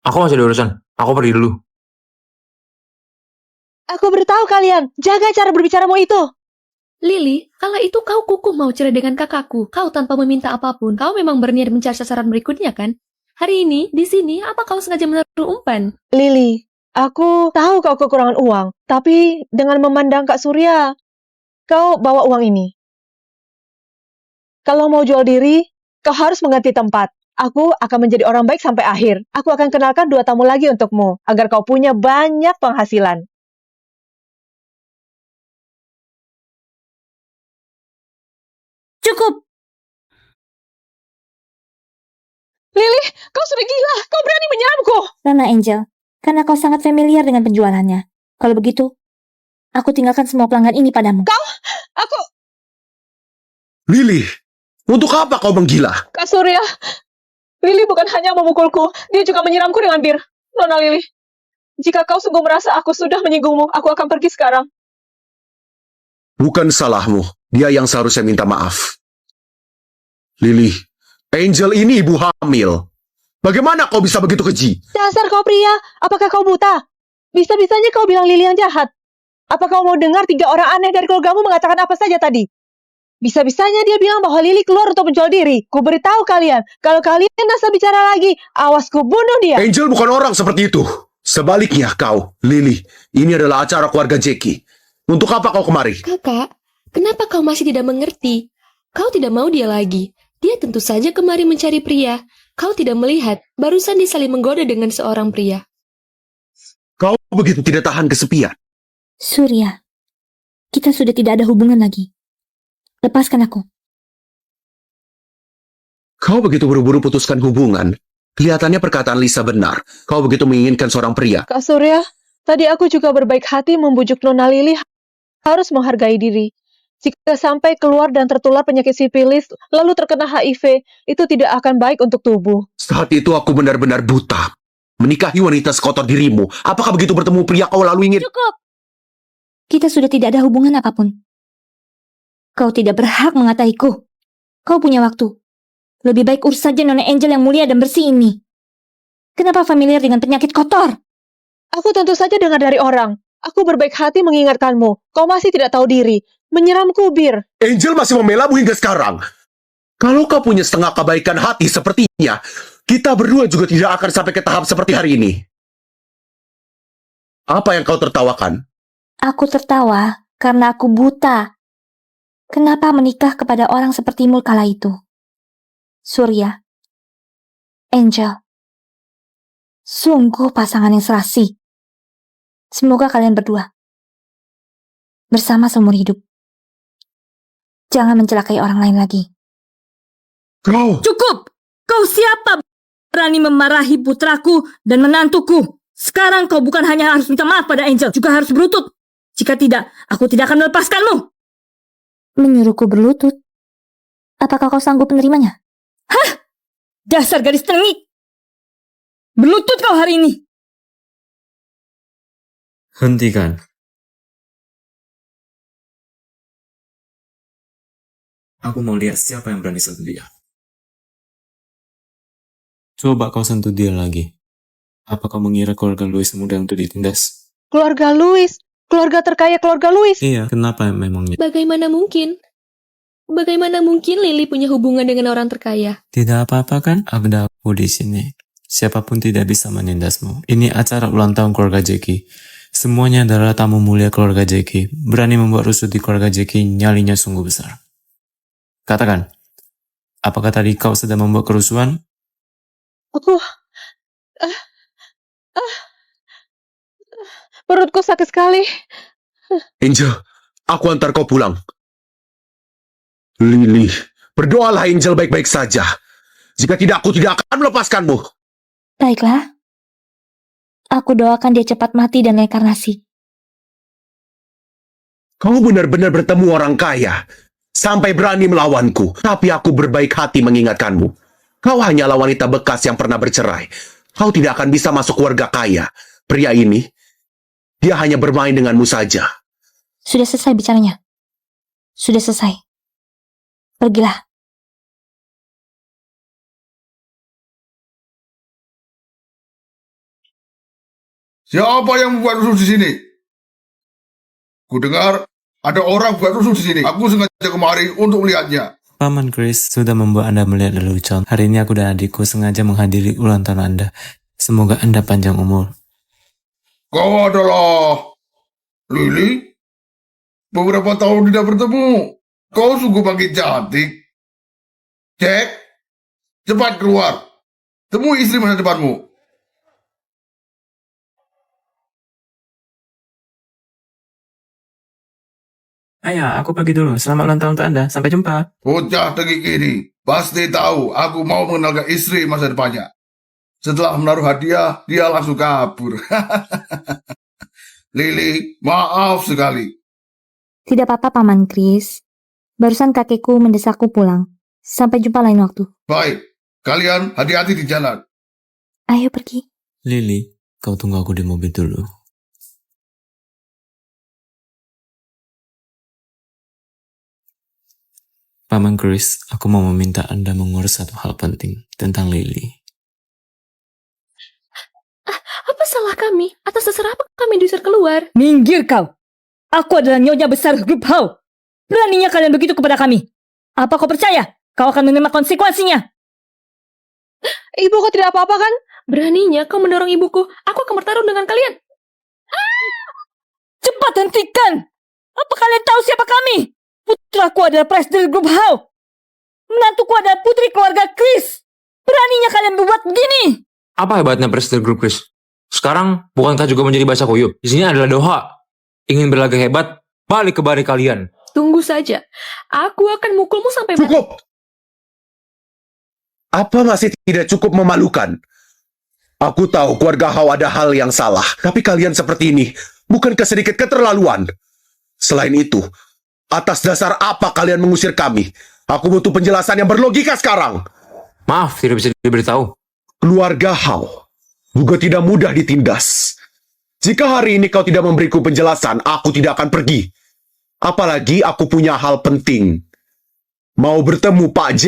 Speaker 10: Aku masih ada urusan. Aku pergi dulu.
Speaker 2: Aku beritahu kalian, jaga cara berbicaramu itu.
Speaker 5: Lily, kala itu kau kukuh mau cerai dengan kakakku. Kau tanpa meminta apapun. Kau memang berniat mencari sasaran berikutnya, kan? Hari ini, di sini, apa kau sengaja menaruh umpan?
Speaker 2: Lily, aku tahu kau kekurangan uang, tapi dengan memandang Kak Surya, kau bawa uang ini. Kalau mau jual diri, kau harus mengganti tempat. Aku akan menjadi orang baik sampai akhir. Aku akan kenalkan 2 tamu lagi untukmu, agar kau punya banyak penghasilan.
Speaker 1: Cukup!
Speaker 2: Lily, kau sudah gila. Kau berani menyerangku.
Speaker 3: Nona Angel, karena kau sangat familiar dengan penjualannya. Kalau begitu, aku tinggalkan semua pelanggan ini padamu.
Speaker 2: Aku,
Speaker 4: Lily, untuk apa kau menggila?
Speaker 2: Kak Surya, Lily bukan hanya memukulku, dia juga menyiramku dengan bir. Nona Lily, jika kau sungguh merasa aku sudah menyinggungmu, aku akan pergi sekarang.
Speaker 4: Bukan salahmu. Dia yang seharusnya minta maaf. Lily, Angel ini ibu hamil. Bagaimana kau bisa begitu keji?
Speaker 2: Dasar kau pria, apakah kau buta? Bisa-bisanya kau bilang Lily yang jahat. Apa kau mau dengar 3 orang aneh dari keluargamu mengatakan apa saja tadi? Bisa-bisanya dia bilang bahwa Lily keluar untuk menjual diri. Ku beritahu kalian, kalau kalian asal bicara lagi, awas ku bunuh dia.
Speaker 4: Angel bukan orang seperti itu. Sebaliknya kau, Lily, ini adalah acara keluarga Jackie. Untuk apa kau kemari?
Speaker 5: Kakak, kenapa kau masih tidak mengerti? Kau tidak mau dia lagi. Dia tentu saja kemari mencari pria. Kau tidak melihat, barusan dia saling menggoda dengan seorang pria.
Speaker 4: Kau begitu tidak tahan kesepian.
Speaker 3: Surya, kita sudah tidak ada hubungan lagi. Lepaskan aku.
Speaker 4: Kau begitu buru-buru putuskan hubungan. Kelihatannya perkataan Lisa benar. Kau begitu menginginkan seorang pria.
Speaker 2: Kak Surya, tadi aku juga berbaik hati membujuk Nona Lily harus menghargai diri. Jika sampai keluar dan tertular penyakit sifilis, lalu terkena HIV, itu tidak akan baik untuk tubuh.
Speaker 4: Saat itu aku benar-benar buta. Menikahi wanita sekotor dirimu. Apakah begitu bertemu pria kau lalu ingin...
Speaker 3: Cukup! Kita sudah tidak ada hubungan apapun. Kau tidak berhak mengataiku. Kau punya waktu. Lebih baik urus saja Nona Angel yang mulia dan bersih ini. Kenapa familiar dengan penyakit kotor?
Speaker 2: Aku tentu saja dengar dari orang. Aku berbaik hati mengingatkanmu. Kau masih tidak tahu diri. Menyiramku bir.
Speaker 4: Angel masih membelamu hingga sekarang. Kalau kau punya setengah kebaikan hati sepertinya, kita berdua juga tidak akan sampai ke tahap seperti hari ini. Apa yang kau tertawakan?
Speaker 3: Aku tertawa karena aku buta. Kenapa menikah kepada orang sepertimu kala itu? Surya, Angel, sungguh pasangan yang serasi. Semoga kalian berdua bersama seumur hidup. Jangan mencelakai orang lain lagi.
Speaker 4: Kau...
Speaker 1: Cukup! Kau siapa berani memarahi putraku dan menantuku? Sekarang kau bukan hanya harus minta maaf pada Angel, juga harus berlutut. Jika tidak, aku tidak akan melepaskanmu.
Speaker 3: Menyuruhku berlutut? Apakah kau sanggup menerimanya?
Speaker 1: Hah? Dasar gadis tengik! Berlutut kau hari ini!
Speaker 7: Hentikan. Aku mau lihat siapa yang berani sentuh dia. Coba kau sentuh dia lagi. Apa kau mengira keluarga Louis mudah untuk ditindas?
Speaker 2: Keluarga Louis. Keluarga terkaya keluarga Louis.
Speaker 7: Iya, kenapa memangnya?
Speaker 5: Bagaimana mungkin? Bagaimana mungkin Lily punya hubungan dengan orang terkaya?
Speaker 7: Tidak apa-apa kan? Ada aku di sini. Siapapun tidak bisa menindasmu. Ini acara ulang tahun keluarga Jackie. Semuanya adalah tamu mulia keluarga Jackie. Berani membuat rusuh di keluarga Jackie, nyalinya sungguh besar. Katakan, apakah tadi kau sedang membuat kerusuhan?
Speaker 2: Aku... perutku sakit sekali.
Speaker 4: Angel, aku antar kau pulang. Lily, berdoalah Angel baik-baik saja. Jika tidak, aku tidak akan melepaskanmu.
Speaker 3: Baiklah. Aku doakan dia cepat mati dan reinkarnasi.
Speaker 4: Kau benar-benar bertemu orang kaya. Sampai berani melawanku. Tapi aku berbaik hati mengingatkanmu. Kau hanyalah wanita bekas yang pernah bercerai. Kau tidak akan bisa masuk keluarga kaya. Pria ini, dia hanya bermain denganmu saja.
Speaker 3: Sudah selesai bicaranya. Sudah selesai. Pergilah.
Speaker 6: Siapa yang membuat rusuh di sini? Ku dengar ada orang buat rusuh di sini. Aku sengaja kemari untuk melihatnya.
Speaker 7: Paman Chris sudah membuat Anda melihat lelucon. Hari ini aku dan adikku sengaja menghadiri ulang tahun Anda. Semoga Anda panjang umur.
Speaker 6: Kau adalah Lily? Beberapa tahun tidak bertemu. Kau sungguh makin cantik. Jack, cepat keluar. Temui istri masa depanmu.
Speaker 7: Ayah, aku pergi dulu. Selamat ulang tahun untuk Anda. Sampai jumpa.
Speaker 6: Bocah degik ini pasti tahu aku mau mengenalkan istri masa depannya. Setelah menaruh hadiah, dia langsung kabur. Lily, maaf sekali.
Speaker 3: Tidak apa-apa, Paman Chris. Barusan kakekku mendesakku pulang. Sampai jumpa lain waktu.
Speaker 6: Baik, kalian hati-hati di jalan.
Speaker 3: Ayo pergi.
Speaker 7: Lily, kau tunggu aku di mobil dulu. Paman Chris, aku mau meminta Anda mengurus satu hal penting tentang Lily.
Speaker 5: Apa salah kami? Atas dasar apa kami diusir keluar?
Speaker 1: Minggir kau. Aku adalah nyonya besar grup Hao. Beraninya kalian begitu kepada kami. Apa kau percaya? Kau akan menerima konsekuensinya.
Speaker 2: Ibu kok tidak apa-apa kan?
Speaker 5: Beraninya kau mendorong ibuku. Aku akan bertarung dengan kalian.
Speaker 1: Cepat hentikan. Apa kalian tahu siapa kami? Putraku adalah presiden grup Hao. Menantuku adalah putri keluarga Chris. Beraninya kalian berbuat begini.
Speaker 10: Apa hebatnya Presiden Grup Chris? Sekarang bukankah juga menjadi bahasa kuyup? Di sini adalah Doha. Ingin berlagak hebat, balik ke barik kalian.
Speaker 5: Tunggu saja. Aku akan mukulmu sampai mati.
Speaker 9: Cukup! Apa masih tidak cukup memalukan? Aku tahu keluarga Hao ada hal yang salah, tapi kalian seperti ini bukankah sedikit keterlaluan? Selain itu, atas dasar apa kalian mengusir kami? Aku butuh penjelasan yang berlogika sekarang.
Speaker 10: Maaf, tidak bisa diberitahu.
Speaker 9: Keluarga Hao juga tidak mudah ditindas. Jika hari ini kau tidak memberiku penjelasan, aku tidak akan pergi. Apalagi aku punya hal penting. Mau bertemu Pak J.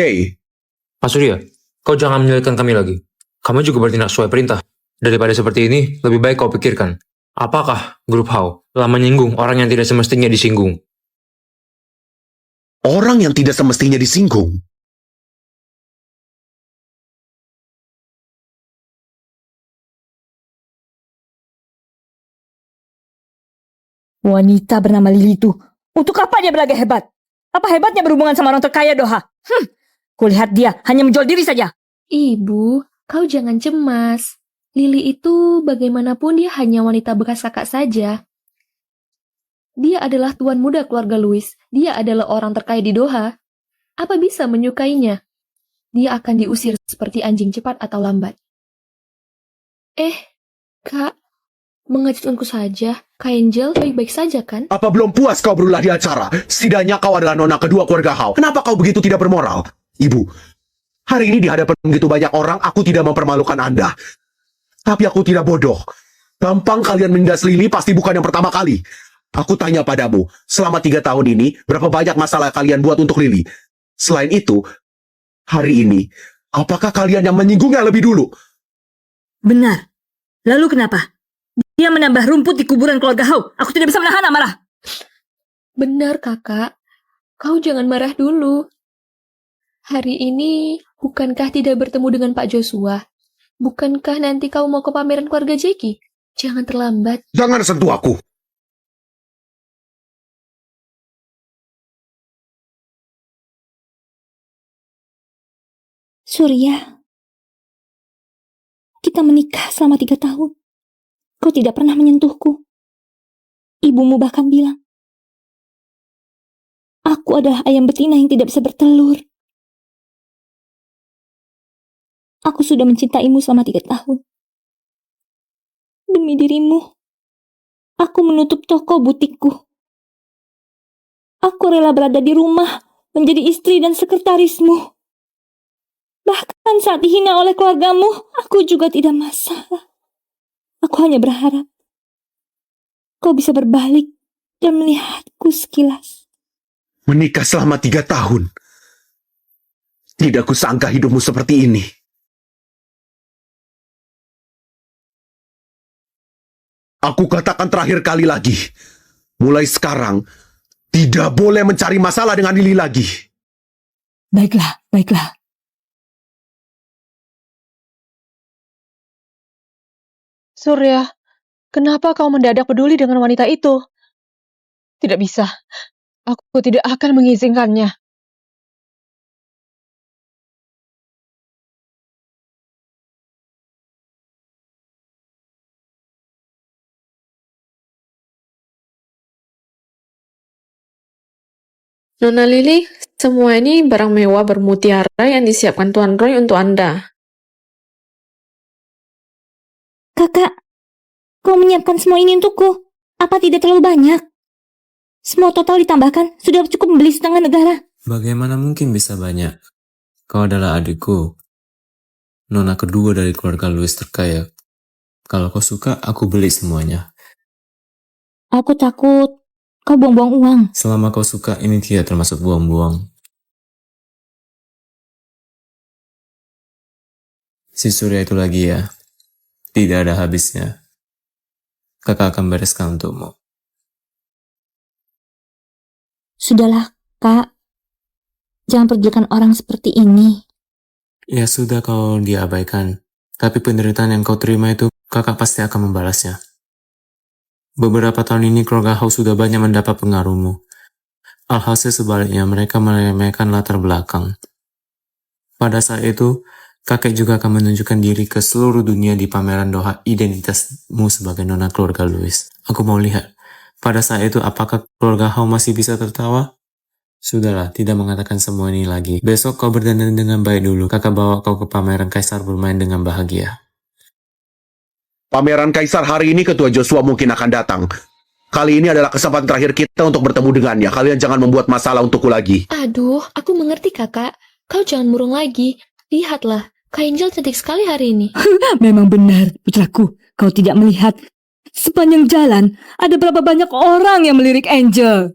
Speaker 10: Pak Surya, kau jangan menyulitkan kami lagi. Kami juga bertindak sesuai perintah. Daripada seperti ini, lebih baik kau pikirkan. Apakah grup Hao telah menyinggung orang yang tidak semestinya disinggung?
Speaker 9: Orang yang tidak semestinya disinggung.
Speaker 1: Wanita bernama Lily itu, untuk apa dia berlagak hebat? Apa hebatnya berhubungan sama orang terkaya Doha? Kulihat dia hanya menjual diri saja.
Speaker 5: Ibu, kau jangan cemas. Lily itu bagaimanapun dia hanya wanita bekas kakak saja. Dia adalah tuan muda keluarga Louis. Dia adalah orang terkaya di Doha. Apa bisa menyukainya? Dia akan diusir seperti anjing cepat atau lambat. Kak, mengejutkanku saja. Kak Angel baik-baik saja kan?
Speaker 9: Apa belum puas kau berulah di acara? Setidaknya kau adalah nona kedua keluarga Hao. Kenapa kau begitu tidak bermoral? Ibu, hari ini di hadapan begitu banyak orang, aku tidak mempermalukan Anda. Tapi aku tidak bodoh. Gampang kalian menindas Lily pasti bukan yang pertama kali. Aku tanya padamu, selama 3 tahun ini, berapa banyak masalah kalian buat untuk Lily? Selain itu, hari ini, apakah kalian yang menyinggungnya lebih dulu?
Speaker 1: Benar. Lalu kenapa? Dia menambah rumput di kuburan keluarga Hao. Aku tidak bisa menahan amarah.
Speaker 5: Benar, kakak. Kau jangan marah dulu. Hari ini, bukankah tidak bertemu dengan Pak Joshua? Bukankah nanti kau mau ke pameran keluarga Jackie? Jangan terlambat.
Speaker 9: Jangan sentuh aku.
Speaker 3: Surya, kita menikah selama 3 tahun. Kau tidak pernah menyentuhku. Ibumu bahkan bilang, aku adalah ayam betina yang tidak bisa bertelur. Aku sudah mencintaimu selama 3 tahun. Demi dirimu, aku menutup toko butikku. Aku rela berada di rumah, menjadi istri dan sekretarismu. Bahkan saat dihina oleh keluargamu, aku juga tidak masalah. Aku hanya berharap kau bisa berbalik dan melihatku sekilas.
Speaker 9: Menikah selama 3 tahun. Tidak kusangka hidupmu seperti ini.
Speaker 4: Aku katakan terakhir kali lagi. Mulai sekarang, tidak boleh mencari masalah dengan Lily lagi.
Speaker 1: Baiklah, baiklah.
Speaker 2: Surya, kenapa kau mendadak peduli dengan wanita itu? Tidak bisa. Aku tidak akan mengizinkannya.
Speaker 8: Nona Lily, semua ini barang mewah bermutiara yang disiapkan Tuan Roy untuk Anda.
Speaker 3: Kakak, kau menyiapkan semua ini untukku. Apa tidak terlalu banyak? Semua total ditambahkan, sudah cukup membeli setengah negara.
Speaker 7: Bagaimana mungkin bisa banyak? Kau adalah adikku. Nona kedua dari keluarga Louis terkaya. Kalau kau suka, aku beli semuanya.
Speaker 3: Aku takut kau buang-buang uang.
Speaker 7: Selama kau suka, ini tidak termasuk buang-buang. Si Surya itu lagi ya. Tidak ada habisnya. Kakak akan bereskan untukmu.
Speaker 3: Sudahlah, Kak. Jangan pergikan orang seperti ini.
Speaker 7: Ya sudah kau diabaikan. Tapi penderitaan yang kau terima itu, kakak pasti akan membalasnya. Beberapa tahun ini keluarga Howe sudah banyak mendapat pengaruhmu. Alhasil sebaliknya mereka meremehkan latar belakang. Pada saat itu, kakek juga akan menunjukkan diri ke seluruh dunia di pameran Doha identitasmu sebagai nona keluarga Louis. Aku mau lihat, pada saat itu apakah keluarga Howe masih bisa tertawa? Sudahlah, tidak mengatakan semua ini lagi. Besok kau berdandan dengan baik dulu. Kakak bawa kau ke pameran Kaisar bermain dengan bahagia.
Speaker 4: Pameran Kaisar hari ini Ketua Joshua mungkin akan datang. Kali ini adalah kesempatan terakhir kita untuk bertemu dengannya. Kalian jangan membuat masalah untukku lagi.
Speaker 5: Aduh, aku mengerti kakak. Kau jangan murung lagi. Lihatlah, Kak Angel cantik sekali hari ini.
Speaker 1: Memang benar, putraku. Kau tidak melihat. Sepanjang jalan, ada berapa banyak orang yang melirik Angel.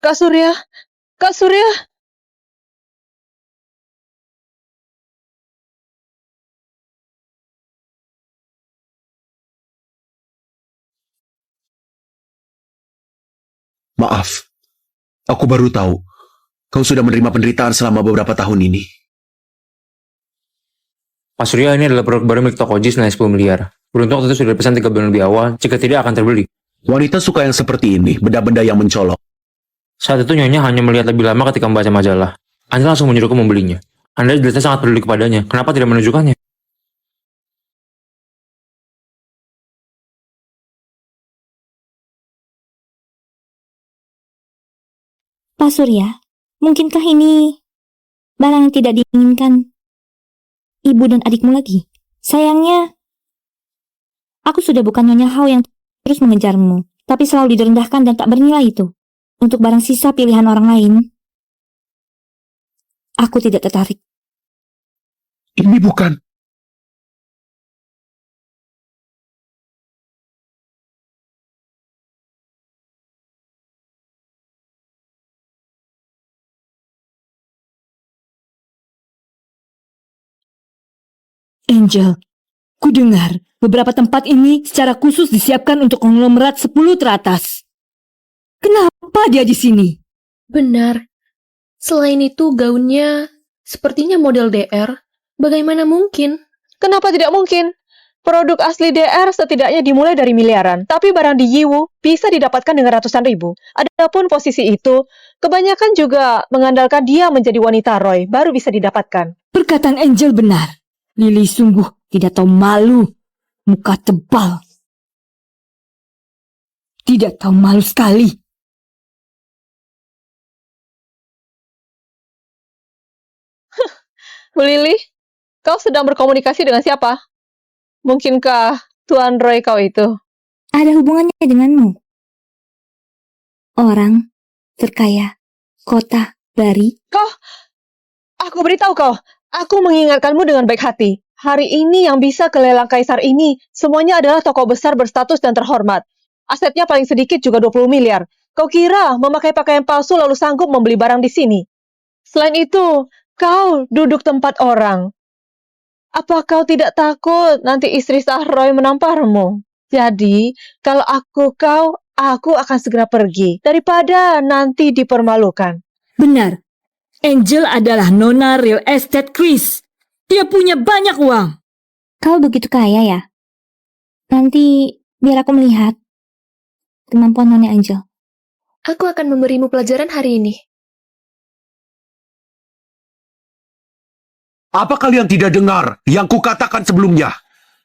Speaker 2: Kak Surya, Kak Surya.
Speaker 4: Maaf, aku baru tahu. Kau sudah menerima penderitaan selama beberapa tahun ini.
Speaker 10: Pak Surya, ini adalah produk baru milik Tokoji senilai 10 miliar. Beruntung waktu itu sudah dipesan 3 bulan lebih awal, jika tidak akan terbeli.
Speaker 4: Wanita suka yang seperti ini, benda-benda yang mencolok.
Speaker 10: Saat itu Nyonya hanya melihat lebih lama ketika membaca majalah. Anda langsung menyuruhku membelinya. Anda jelasnya sangat peduli kepadanya. Kenapa tidak menunjukkannya?
Speaker 3: Pak Surya, mungkinkah ini barang yang tidak diinginkan ibu dan adikmu lagi? Sayangnya, aku sudah bukan Nyonya Hao yang terus mengejarmu, tapi selalu direndahkan dan tak bernilai itu. Untuk barang sisa pilihan orang lain, aku tidak tertarik.
Speaker 4: Ini bukan...
Speaker 1: Angel, ku dengar beberapa tempat ini secara khusus disiapkan untuk konglomerat 10 teratas. Kenapa dia di sini?
Speaker 5: Benar. Selain itu, gaunnya sepertinya model DR. Bagaimana mungkin?
Speaker 2: Kenapa tidak mungkin? Produk asli DR setidaknya dimulai dari miliaran, tapi barang di Yiwu bisa didapatkan dengan ratusan ribu. Adapun posisi itu, kebanyakan juga mengandalkan dia menjadi wanita Roy, baru bisa didapatkan.
Speaker 1: Perkataan Angel benar. Lily sungguh tidak tahu malu. Muka tebal. Tidak tahu malu sekali.
Speaker 2: Bu Lily, kau sedang berkomunikasi dengan siapa? Mungkinkah Tuan Roy kau itu?
Speaker 3: Ada hubungannya denganmu. Orang terkaya kota Bari.
Speaker 2: Aku beritahu kau, Aku mengingatkanmu dengan baik hati. Hari ini yang bisa ke lelang kaisar ini, semuanya adalah tokoh besar berstatus dan terhormat. Asetnya paling sedikit juga 20 miliar. Kau kira memakai pakaian palsu lalu sanggup membeli barang di sini? Selain itu, kau duduk tempat orang. Apa kau tidak takut nanti istri Sahroy menamparmu? Jadi, kalau aku akan segera pergi daripada nanti dipermalukan.
Speaker 1: Benar. Angel adalah nona real estate Chris. Dia punya banyak uang.
Speaker 3: Kau begitu kaya ya? Nanti biar aku melihat kemampuan Nona Angel.
Speaker 5: Aku akan memberimu pelajaran hari ini.
Speaker 9: Apa kalian tidak dengar yang kukatakan sebelumnya?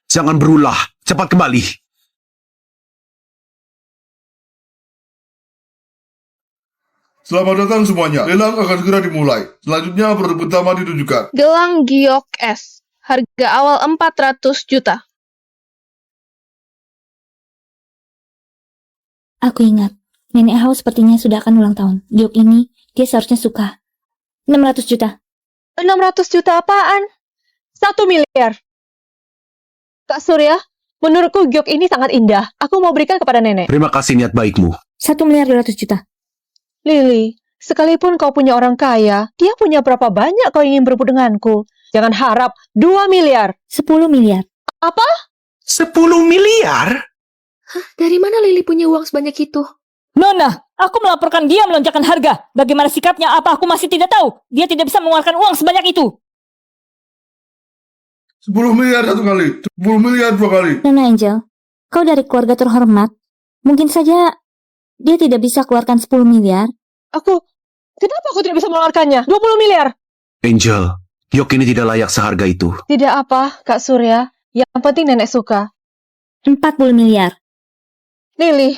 Speaker 9: Jangan berulah, cepat kembali.
Speaker 6: Selamat datang semuanya. Lelang akan segera dimulai. Selanjutnya produk pertama ditunjukkan.
Speaker 11: Gelang giok es. Harga awal 400 juta.
Speaker 3: Aku ingat, Nenek Hao sepertinya sudah akan ulang tahun. Giok ini, dia seharusnya suka. 600 juta.
Speaker 2: 600 juta apaan? 1 miliar. Kak Surya, menurutku giok ini sangat indah. Aku mau berikan kepada nenek.
Speaker 9: Terima kasih niat baikmu.
Speaker 3: 1,2 miliar juta.
Speaker 2: Lily, sekalipun kau punya orang kaya, dia punya berapa banyak kau ingin berebut denganku? Jangan harap 2 miliar.
Speaker 3: 10 miliar.
Speaker 2: Apa?
Speaker 9: 10 miliar?
Speaker 5: Dari mana Lily punya uang sebanyak itu?
Speaker 1: Nona, aku melaporkan dia melonjakkan harga. Bagaimana sikapnya? Apa aku masih tidak tahu? Dia tidak bisa mengeluarkan uang sebanyak itu.
Speaker 6: 10 miliar satu kali. 10 miliar dua kali.
Speaker 3: Nona Angel, kau dari keluarga terhormat. Mungkin saja dia tidak bisa keluarkan 10 miliar.
Speaker 2: Kenapa aku tidak bisa mengeluarkannya? 20 miliar.
Speaker 9: Angel, giok ini tidak layak seharga itu.
Speaker 2: Tidak apa, Kak Surya. Yang penting nenek suka.
Speaker 3: 40 miliar.
Speaker 2: Lily,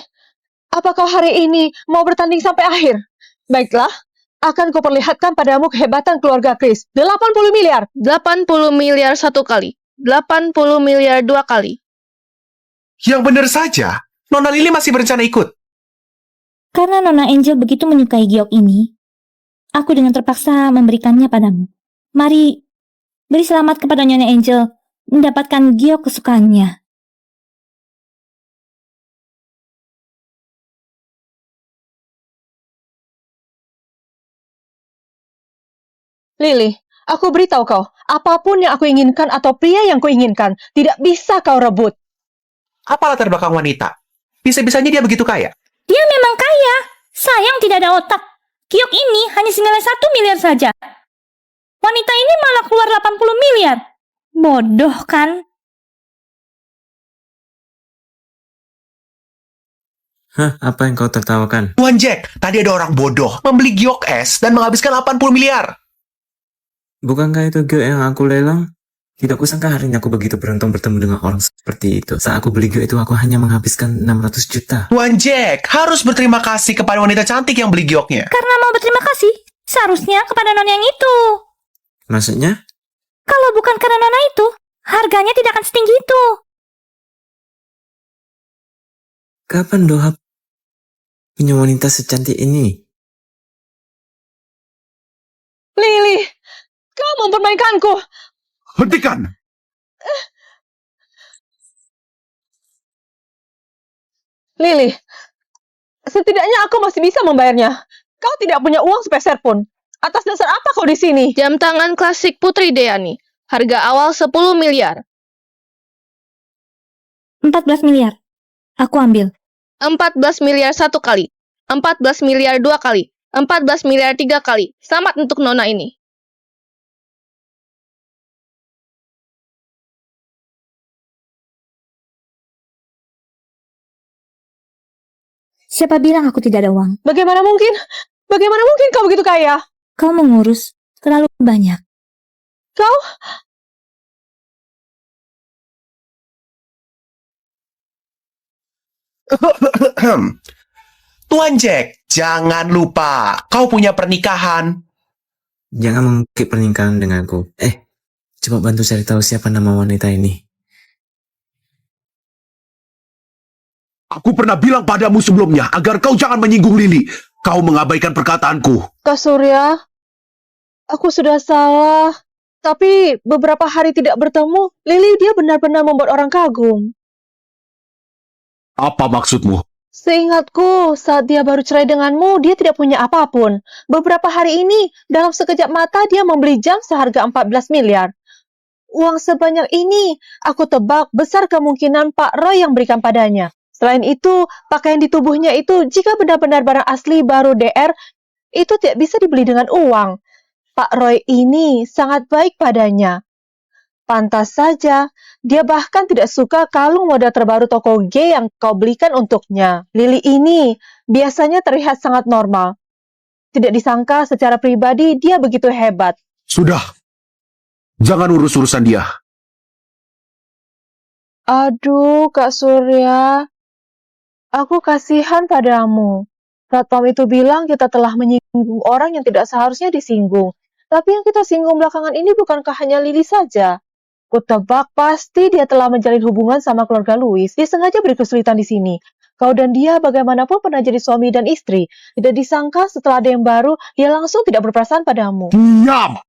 Speaker 2: apa kau hari ini mau bertanding sampai akhir? Baiklah, akan kuperlihatkan padamu kehebatan keluarga Chris. 80 miliar.
Speaker 11: 80 miliar satu kali. 80 miliar dua kali.
Speaker 9: Yang benar saja, Nona Lily masih berencana ikut.
Speaker 3: Karena Nona Angel begitu menyukai giok ini, aku dengan terpaksa memberikannya padamu. Mari, beri selamat kepada Nona Angel mendapatkan giok kesukaannya.
Speaker 2: Lily, aku beritahu kau, apapun yang aku inginkan atau pria yang kuinginkan, tidak bisa kau rebut.
Speaker 9: Apa latar belakang wanita? Bisa-bisanya dia begitu kaya.
Speaker 1: Dia memang kaya. Sayang tidak ada otak. Giok ini hanya senilai 1 miliar saja. Wanita ini malah keluar 80 miliar. Bodoh kan?
Speaker 7: Hah, apa yang kau tertawakan?
Speaker 9: Tuan Jack, tadi ada orang bodoh membeli giok es dan menghabiskan 80 miliar.
Speaker 7: Bukankah itu giok yang aku lelang? Tidak kusangka hari ini aku begitu beruntung bertemu dengan orang seperti itu. Saat aku beli giok itu, aku hanya menghabiskan 600 juta.
Speaker 9: Tuan Jack harus berterima kasih kepada wanita cantik yang beli gioknya.
Speaker 1: Karena mau berterima kasih, seharusnya kepada nona yang itu.
Speaker 7: Maksudnya?
Speaker 1: Kalau bukan karena nona itu, harganya tidak akan setinggi itu.
Speaker 7: Kapan Doha punya wanita secantik ini?
Speaker 2: Lily, kau mempermainkanku.
Speaker 9: Hentikan!
Speaker 2: Lily, setidaknya aku masih bisa membayarnya. Kau tidak punya uang sepeser pun. Atas dasar apa kau di sini?
Speaker 11: Jam tangan klasik Putri Deani. Harga awal 10 miliar.
Speaker 3: 14 miliar. Aku ambil.
Speaker 11: 14 miliar satu kali. 14 miliar dua kali. 14 miliar tiga kali. Selamat untuk Nona ini.
Speaker 3: Siapa bilang aku tidak ada uang?
Speaker 2: Bagaimana mungkin? Bagaimana mungkin kau begitu kaya?
Speaker 3: Kau mengurus terlalu banyak.
Speaker 2: Kau?
Speaker 9: Tuan Jack, jangan lupa kau punya pernikahan.
Speaker 7: Jangan mengungkit pernikahan denganku. Coba bantu cari tahu siapa nama wanita ini.
Speaker 9: Aku pernah bilang padamu sebelumnya agar kau jangan menyinggung Lily. Kau mengabaikan perkataanku.
Speaker 2: Kak Surya, aku sudah salah. Tapi beberapa hari tidak bertemu, Lily dia benar-benar membuat orang kagum.
Speaker 9: Apa maksudmu?
Speaker 2: Seingatku, saat dia baru cerai denganmu, dia tidak punya apapun. Beberapa hari ini, dalam sekejap mata dia membeli jam seharga 14 miliar. Uang sebanyak ini, aku tebak besar kemungkinan Pak Roy yang berikan padanya. Selain itu, pakaian di tubuhnya itu, jika benar-benar barang asli baru DR, itu tidak bisa dibeli dengan uang. Pak Roy ini sangat baik padanya. Pantas saja, dia bahkan tidak suka kalung model terbaru toko G yang kau belikan untuknya. Lily ini biasanya terlihat sangat normal. Tidak disangka secara pribadi dia begitu hebat.
Speaker 9: Sudah. Jangan urus urusan dia.
Speaker 2: Aduh, Kak Surya. Aku kasihan padamu. Satpam itu bilang kita telah menyinggung orang yang tidak seharusnya disinggung. Tapi yang kita singgung belakangan ini bukankah hanya Lily saja? Kutebak pasti dia telah menjalin hubungan sama keluarga Louis. Dia sengaja beri kesulitan di sini. Kau dan dia bagaimanapun pernah jadi suami dan istri. Tidak disangka setelah ada yang baru, dia langsung tidak berperasaan padamu.
Speaker 9: Diam!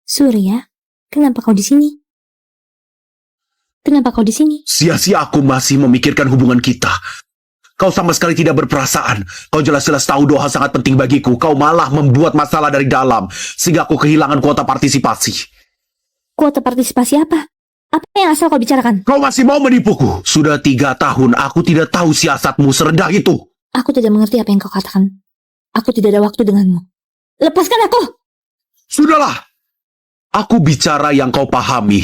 Speaker 3: Surya, kenapa kau di sini? Kenapa kau di sini?
Speaker 9: Sia-sia aku masih memikirkan hubungan kita. Kau sama sekali tidak berperasaan. Kau jelas-jelas tahu Doha sangat penting bagiku. Kau malah membuat masalah dari dalam, sehingga aku kehilangan kuota partisipasi.
Speaker 3: Kuota partisipasi apa? Apa yang asal kau bicarakan?
Speaker 9: Kau masih mau menipuku? Sudah 3 tahun aku tidak tahu siasatmu serendah itu.
Speaker 3: Aku tidak mengerti apa yang kau katakan. Aku tidak ada waktu denganmu. Lepaskan aku!
Speaker 9: Sudahlah. Aku bicara yang kau pahami.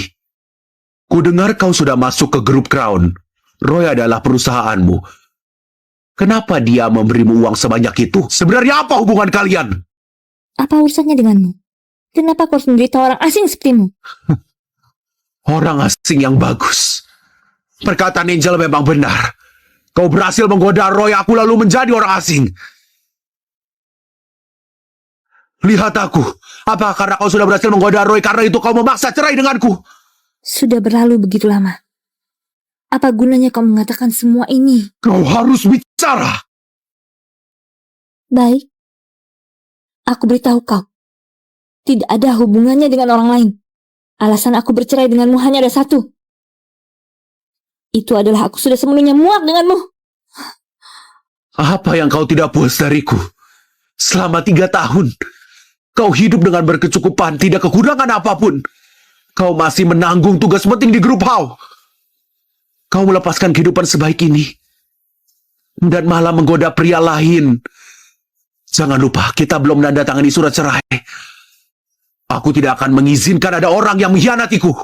Speaker 9: Kudengar kau sudah masuk ke grup Crown. Roy adalah perusahaanmu. Kenapa dia memberimu uang sebanyak itu? Sebenarnya apa hubungan kalian?
Speaker 3: Apa urusannya denganmu? Kenapa kau harus menderita orang asing sepertimu?
Speaker 9: Orang asing yang bagus. Perkataan Angel memang benar. Kau berhasil menggoda Roy, aku lalu menjadi orang asing. Lihat aku. Apa karena kau sudah berhasil menggoda Roy, karena itu kau memaksa cerai denganku?
Speaker 3: Sudah berlalu begitu lama. Apa gunanya kau mengatakan semua ini?
Speaker 9: Kau harus bicara.
Speaker 3: Baik. Aku beritahu kau. Tidak ada hubungannya dengan orang lain. Alasan aku bercerai denganmu hanya ada satu. Itu adalah aku sudah sepenuhnya muak denganmu.
Speaker 9: Apa yang kau tidak puas dariku? Selama 3 tahun, kau hidup dengan berkecukupan, tidak kekurangan apapun. Kau masih menanggung tugas penting di grup How. Kau melepaskan kehidupan sebaik ini. Dan malah menggoda pria lain. Jangan lupa, kita belum menandatangani surat cerai. Aku tidak akan mengizinkan ada orang yang mengkhianatiku.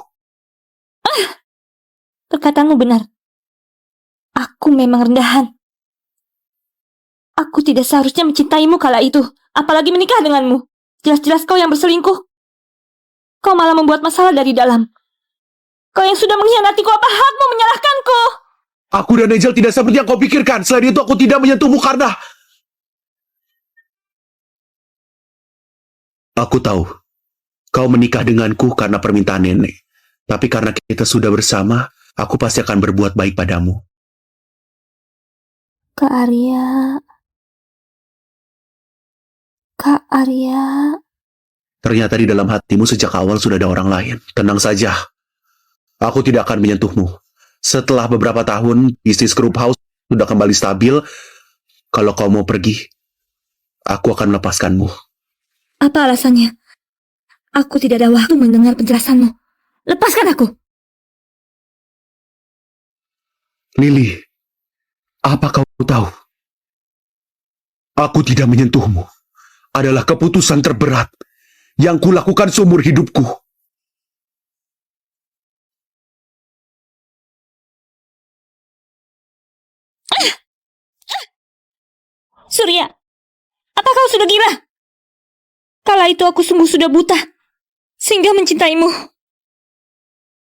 Speaker 3: Perkataanmu benar. Aku memang rendahan. Aku tidak seharusnya mencintaimu kala itu. Apalagi menikah denganmu. Jelas-jelas kau yang berselingkuh. Kau malah membuat masalah dari dalam. Kau yang sudah mengkhianatiku, apa hakmu menyalahkanku?
Speaker 9: Aku dan Angel tidak seperti yang kau pikirkan. Selain itu, aku tidak menyentuhmu karena... Aku tahu. Kau menikah denganku karena permintaan nenek. Tapi karena kita sudah bersama, aku pasti akan berbuat baik padamu.
Speaker 3: Kak Arya. Kak Arya.
Speaker 9: Ternyata di dalam hatimu sejak awal sudah ada orang lain. Tenang saja. Aku tidak akan menyentuhmu. Setelah beberapa tahun, bisnis grup house sudah kembali stabil. Kalau kau mau pergi, aku akan melepaskanmu.
Speaker 3: Apa alasannya? Aku tidak ada waktu mendengar penjelasanmu. Lepaskan aku.
Speaker 9: Lily, apa kau tahu? Aku tidak menyentuhmu. Adalah keputusan terberat yang kulakukan seumur hidupku.
Speaker 3: Surya, apa kau sudah gila? Kala itu aku sungguh sudah buta, sehingga mencintaimu.